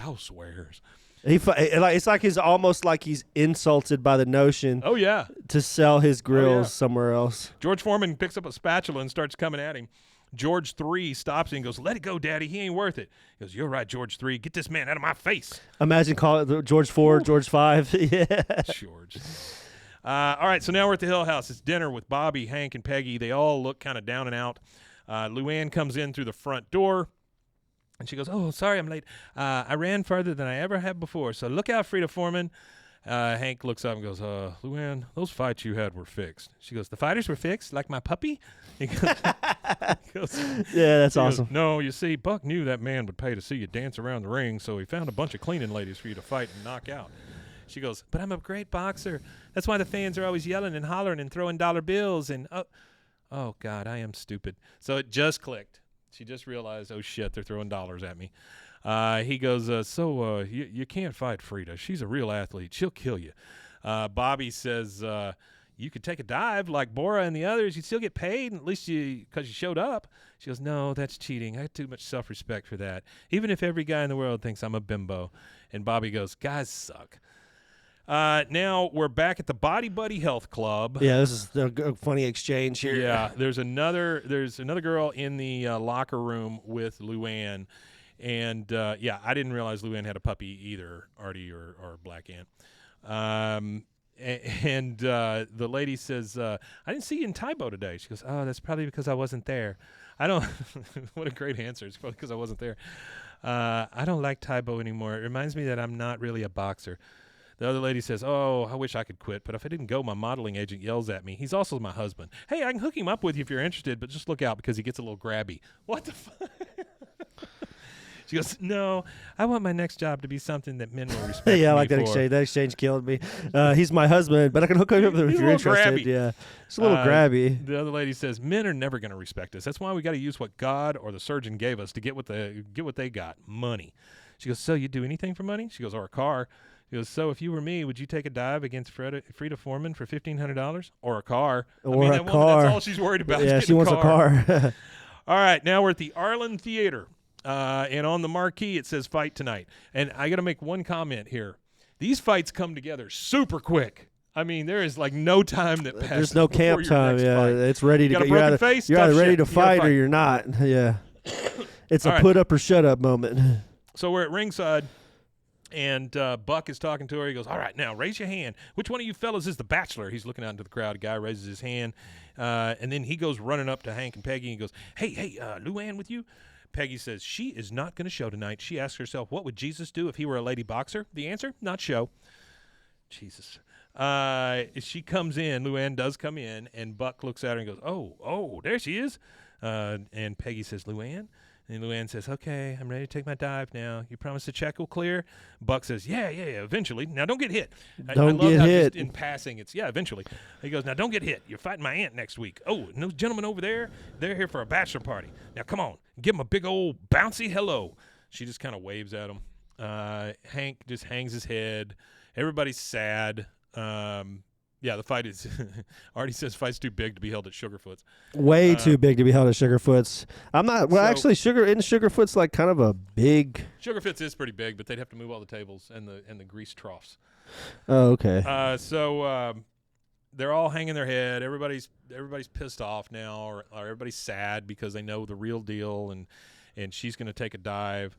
Speaker 1: housewares.
Speaker 4: It's like he's almost like he's insulted by the notion
Speaker 1: Oh, yeah.
Speaker 4: to sell his grills
Speaker 1: yeah.
Speaker 4: somewhere else.
Speaker 1: George Foreman picks up a spatula and starts coming at him. George 3 stops him and goes, let it go, Daddy. He ain't worth it. He goes, you're right, George 3. Get this man out of my face.
Speaker 4: Imagine calling it George 4, George 5. Yeah.
Speaker 1: George. All right, so now we're at the Hill House. It's dinner with Bobby, Hank, and Peggy. They all look kind of down and out. Luanne comes in through the front door, and she goes, oh, sorry I'm late. I ran farther than I ever have before, so look out, Frida Foreman. Hank looks up and goes, Luanne, those fights you had were fixed. She goes, the fighters were fixed? Like my puppy? He goes,
Speaker 4: Yeah, that's
Speaker 1: he goes,
Speaker 4: awesome.
Speaker 1: no, you see, Buck knew that man would pay to see you dance around the ring, so he found a bunch of cleaning ladies for you to fight and knock out. She goes, but I'm a great boxer. That's why the fans are always yelling and hollering and throwing dollar bills. And, oh, God, I am stupid. So it just clicked. She just realized, oh, shit, they're throwing dollars at me. He goes, you can't fight Frida. She's a real athlete. She'll kill you. Bobby says, you could take a dive like Bora and the others. You'd still get paid, at least because you showed up. She goes, no, that's cheating. I have too much self-respect for that, even if every guy in the world thinks I'm a bimbo. And Bobby goes, guys suck. Now we're back at the Body Buddy Health Club.
Speaker 4: Yeah, this is a funny exchange here.
Speaker 1: Yeah, there's another girl in the locker room with Luanne. And, I didn't realize Luanne had a puppy either, Artie or Black Ant. And the lady says, I didn't see you in Taibo today. She goes, oh, that's probably because I wasn't there. I don't – what a great answer. It's probably because I wasn't there. I don't like Taibo anymore. It reminds me that I'm not really a boxer. The other lady says, oh, I wish I could quit, but if I didn't go, my modeling agent yells at me. He's also my husband. Hey, I can hook him up with you if you're interested, but just look out because he gets a little grabby. What the fuck? She goes, no, I want my next job to be something that men will respect
Speaker 4: Yeah, I
Speaker 1: me
Speaker 4: like that
Speaker 1: for.
Speaker 4: exchange. That exchange killed me. He's my husband, but I can hook him up with him
Speaker 1: He's
Speaker 4: if
Speaker 1: a
Speaker 4: you're
Speaker 1: little
Speaker 4: interested.
Speaker 1: grabby.
Speaker 4: Yeah, it's a little grabby.
Speaker 1: The other lady says, men are never going to respect us. That's why we got to use what God or the surgeon gave us to get what they got, money. She goes, so you do anything for money? She goes, or a car. She goes, so if you were me, would you take a dive against Frida Foreman for $1,500 or a car?
Speaker 4: Or
Speaker 1: that
Speaker 4: a
Speaker 1: woman,
Speaker 4: car.
Speaker 1: that's all she's worried about.
Speaker 4: Yeah,
Speaker 1: is
Speaker 4: she wants
Speaker 1: getting
Speaker 4: a car.
Speaker 1: All right, now we're at the Arlen Theater, and on the marquee it says fight tonight. And I got to make one comment here. These fights come together super quick. I mean, there is like no time that passes.
Speaker 4: There's no
Speaker 1: before
Speaker 4: camp
Speaker 1: your
Speaker 4: time.
Speaker 1: next
Speaker 4: Yeah,
Speaker 1: fight.
Speaker 4: it's ready to
Speaker 1: You got
Speaker 4: go.
Speaker 1: a broken face?
Speaker 4: You're
Speaker 1: Tough
Speaker 4: either ready
Speaker 1: shit.
Speaker 4: to
Speaker 1: You gotta
Speaker 4: fight or you're not. Yeah, it's
Speaker 1: All
Speaker 4: a
Speaker 1: right.
Speaker 4: put up or shut up moment.
Speaker 1: So we're at ringside, and Buck is talking to her. He goes, all right, now raise your hand. Which one of you fellas is the bachelor? He's looking out into the crowd. A guy raises his hand, and then he goes running up to Hank and Peggy and goes, hey, Luanne with you? Peggy says, she is not going to show tonight. She asks herself, what would Jesus do if he were a lady boxer? The answer, not show. Jesus. She comes in. Luanne does come in, and Buck looks at her and goes, oh, there she is. And Peggy says, Luanne? And Luanne says, okay, I'm ready to take my dive now. You promise the check will clear? Buck says, yeah, eventually. Now, don't get hit. I
Speaker 4: Don't
Speaker 1: love
Speaker 4: get
Speaker 1: how
Speaker 4: hit.
Speaker 1: just in passing, it's, yeah, eventually. He goes, now, don't get hit. You're fighting my aunt next week. Oh, and those gentlemen over there, they're here for a bachelor party. Now, come on. Give them a big old bouncy hello. She just kind of waves at him. Hank just hangs his head. Everybody's sad. Yeah, the fight is Artie says fight's too big to be held at Sugarfoot's.
Speaker 4: Way too big to be held at Sugarfoot's. I'm not. Well,
Speaker 1: So-
Speaker 4: actually, Sugarfoot's like kind of a big.
Speaker 1: Sugarfoot's is pretty big, but they'd have to move all the tables and the grease troughs.
Speaker 4: Oh, okay.
Speaker 1: So they're all hanging their head. Everybody's pissed off now, or everybody's sad because they know the real deal, and she's going to take a dive.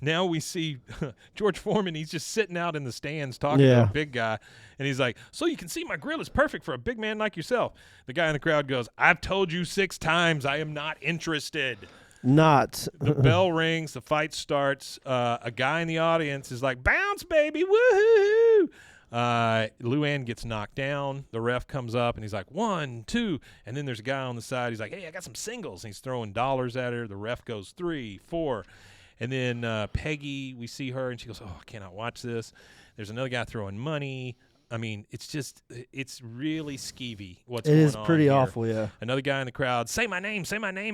Speaker 1: Now we see George Foreman. He's just sitting out in the stands talking to a big guy, and he's like, "So you can see my grill is perfect for a big man like yourself." The guy in the crowd goes, "I've told you 6 times I am not interested."
Speaker 4: Not.
Speaker 1: The bell rings. The fight starts. A guy in the audience is like, "Bounce, baby, woohoo!" Luanne gets knocked down. The ref comes up and he's like, 1, 2, and then there's a guy on the side. He's like, "Hey, I got some singles," and he's throwing dollars at her. The ref goes 3, 4. And then Peggy, we see her, and she goes, "Oh, I cannot watch this." There's another guy throwing money. I mean, it's really skeevy what's going on.
Speaker 4: It is pretty
Speaker 1: here.
Speaker 4: awful, yeah.
Speaker 1: Another guy in the crowd, say my name,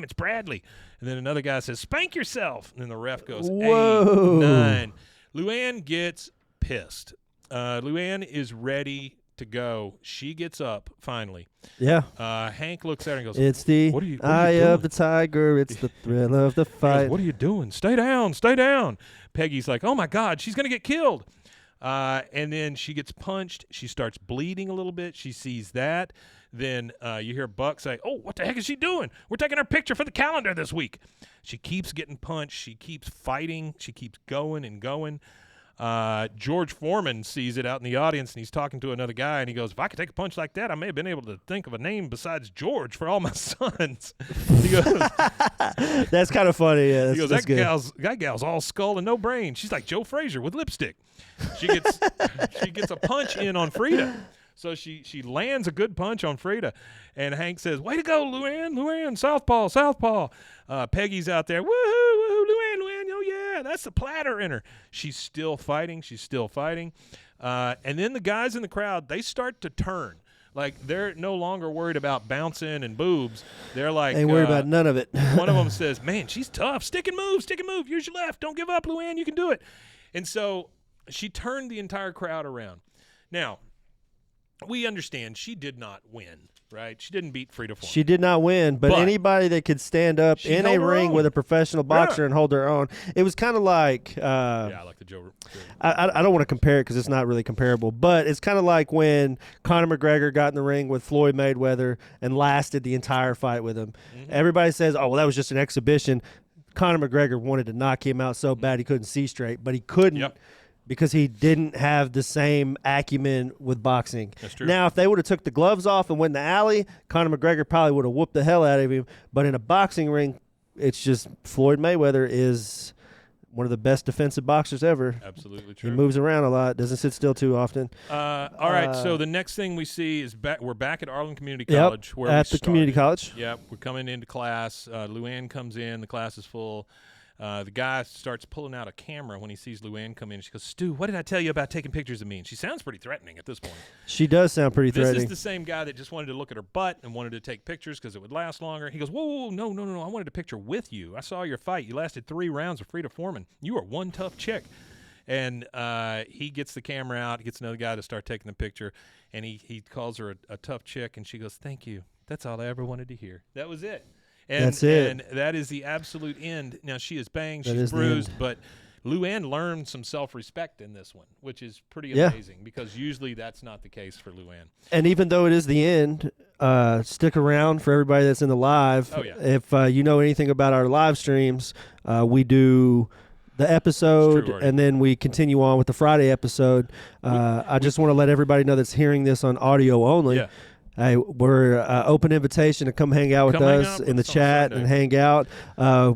Speaker 1: it's Bradley. And then another guy says, "Spank yourself." And then the ref goes,
Speaker 4: Whoa.
Speaker 1: 8, 9. Luanne gets pissed. Luanne is ready to go. She gets up, finally.
Speaker 4: Yeah.
Speaker 1: Hank looks at her and goes,
Speaker 4: It's the
Speaker 1: what are you
Speaker 4: eye
Speaker 1: doing?
Speaker 4: of the tiger. It's the thrill of the
Speaker 1: He goes,
Speaker 4: fight.
Speaker 1: "What are you doing? Stay down, stay down." Peggy's like, "Oh, my God, she's going to get killed." And then she gets punched. She starts bleeding a little bit. She sees that. Then you hear Buck say, "Oh, what the heck is she doing? We're taking her picture for the calendar this week." She keeps getting punched. She keeps fighting. She keeps going and going. George Foreman sees it out in the audience, and he's talking to another guy, and he goes, "If I could take a punch like that, I may have been able to think of a name besides George for all my sons." He goes,
Speaker 4: That's kind of funny. Yeah, that's,
Speaker 1: he goes,
Speaker 4: that's
Speaker 1: that
Speaker 4: good.
Speaker 1: gal's all skull and no brain. She's like Joe Frazier with lipstick. She gets a punch in on Frida. So she lands a good punch on Frida. And Hank says, "Way to go, Luanne, southpaw. Peggy's out there, woohoo, Luanne, oh yeah, that's the platter in her." She's still fighting. And then the guys in the crowd, they start to turn. Like, they're no longer worried about bouncing and boobs. They're like,
Speaker 4: Ain't worried about none of it.
Speaker 1: one of them says, "Man, she's tough. Stick and move. Use your left. Don't give up, Luanne. You can do it." And so she turned the entire crowd around. Now, we understand she did not win, right? She didn't beat Frida Foreman.
Speaker 4: She did not win, but anybody that could stand up
Speaker 1: She
Speaker 4: in a
Speaker 1: held her
Speaker 4: ring
Speaker 1: own.
Speaker 4: with a professional boxer and hold their own. It was kind of like
Speaker 1: Yeah, I like the Joe.
Speaker 4: I don't want to compare it because it's not really comparable, but it's kind of like when Conor McGregor got in the ring with Floyd Mayweather and lasted the entire fight with him.
Speaker 1: Mm-hmm.
Speaker 4: Everybody says, "Oh, well, that was just an exhibition." Conor McGregor wanted to knock him out so bad he couldn't see straight, but he couldn't.
Speaker 1: Yep.
Speaker 4: Because he didn't have the same acumen with boxing.
Speaker 1: That's true.
Speaker 4: Now, if they would have took the gloves off and went in the alley, Conor McGregor probably would have whooped the hell out of him. But in a boxing ring, it's just Floyd Mayweather is one of the best defensive boxers ever.
Speaker 1: Absolutely
Speaker 4: He
Speaker 1: true.
Speaker 4: moves around a lot, doesn't sit still too often.
Speaker 1: All right, so the next thing we see is we're back at Arlen Community
Speaker 4: Yep,
Speaker 1: College. Where
Speaker 4: at
Speaker 1: we
Speaker 4: the community
Speaker 1: started.
Speaker 4: college.
Speaker 1: Yep, we're coming into class. Luanne comes in. The class is full. The guy starts pulling out a camera when he sees Luanne come in. She goes, "Stu, what did I tell you about taking pictures of me?" And she sounds pretty threatening at this point.
Speaker 4: She does sound pretty
Speaker 1: This
Speaker 4: threatening.
Speaker 1: is the same guy that just wanted to look at her butt and wanted to take pictures because it would last longer. He goes, whoa, no. I wanted a picture with you. I saw your fight. You lasted 3 rounds with Frida Foreman. You are one tough chick. And he gets the camera out. He gets another guy to start taking the picture. And he calls her a tough chick. And she goes, "Thank you. That's all I ever wanted to hear." That was it. And,
Speaker 4: That's it.
Speaker 1: And that is the absolute end. Now, she is banged.
Speaker 4: That
Speaker 1: She's
Speaker 4: is the
Speaker 1: bruised.
Speaker 4: end.
Speaker 1: But Luanne learned some self-respect in this one, which is pretty
Speaker 4: Yeah.
Speaker 1: amazing because usually that's not the case for Luanne.
Speaker 4: And even though it is the end, stick around for everybody that's in the live.
Speaker 1: Oh, yeah.
Speaker 4: If you know anything about our live streams, we do the episode
Speaker 1: Artie.
Speaker 4: and then we continue on with the Friday episode. I just want to let everybody know that's hearing this on audio only.
Speaker 1: Yeah.
Speaker 4: Hey, we're open invitation to come hang out with
Speaker 1: Come hang
Speaker 4: us
Speaker 1: out
Speaker 4: in the
Speaker 1: with us on
Speaker 4: chat
Speaker 1: Sunday.
Speaker 4: and hang out.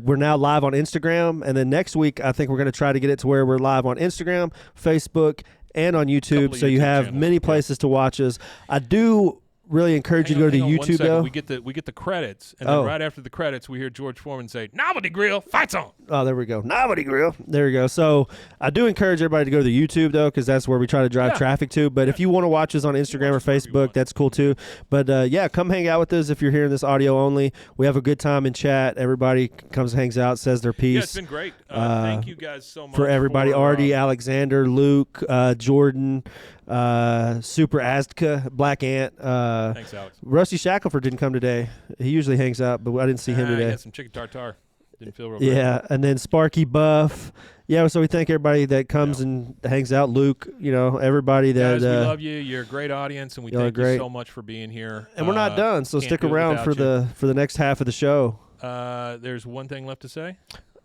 Speaker 4: We're now live on Instagram, and then next week I think we're going to try to get it to where we're live on Instagram, Facebook, and on YouTube.
Speaker 1: Couple of
Speaker 4: So you
Speaker 1: YouTube
Speaker 4: have
Speaker 1: channels,
Speaker 4: many
Speaker 1: yeah.
Speaker 4: places to watch us. I do really encourage you to go to
Speaker 1: Hang on 1
Speaker 4: YouTube
Speaker 1: second.
Speaker 4: though.
Speaker 1: We get the credits, and
Speaker 4: Oh.
Speaker 1: then right after the credits, we hear George Foreman say, "Novelty Grill, fights on."
Speaker 4: Oh, there we go. Novelty Grill. There we go. So I do encourage everybody to go to the YouTube, though, because that's where we try to drive
Speaker 1: Yeah.
Speaker 4: traffic to. But if you want to watch us on Instagram or
Speaker 1: watch us wherever you
Speaker 4: Facebook,
Speaker 1: want.
Speaker 4: that's cool, too. But, yeah, come hang out with us if you're hearing this audio only. We have a good time in chat. Everybody comes, hangs out, says their piece.
Speaker 1: Yeah, it's been great. Thank you guys so much
Speaker 4: For everybody,
Speaker 1: for,
Speaker 4: Artie, Alexander, Luke, Jordan, Super Azteca, Black Ant.
Speaker 1: Thanks, Alex.
Speaker 4: Rusty Shackelford didn't come today. He usually hangs out, but I didn't see him
Speaker 1: I
Speaker 4: today.
Speaker 1: had some chicken tartare. Didn't feel real good.
Speaker 4: Yeah, and then Sparky Buff. Yeah, so we thank everybody that comes and hangs out. Luke, everybody that.
Speaker 1: Guys, we love you. You're a great audience, and we thank you so much for being here.
Speaker 4: And we're not done, so stick around for the next half of the show.
Speaker 1: There's one thing left to say.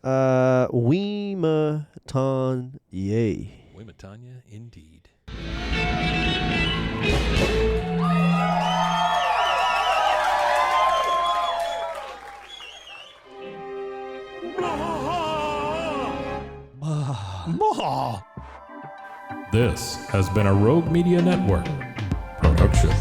Speaker 4: Weema Tanya.
Speaker 1: Weema Tanya, indeed. This has been a Rogue Media Network production.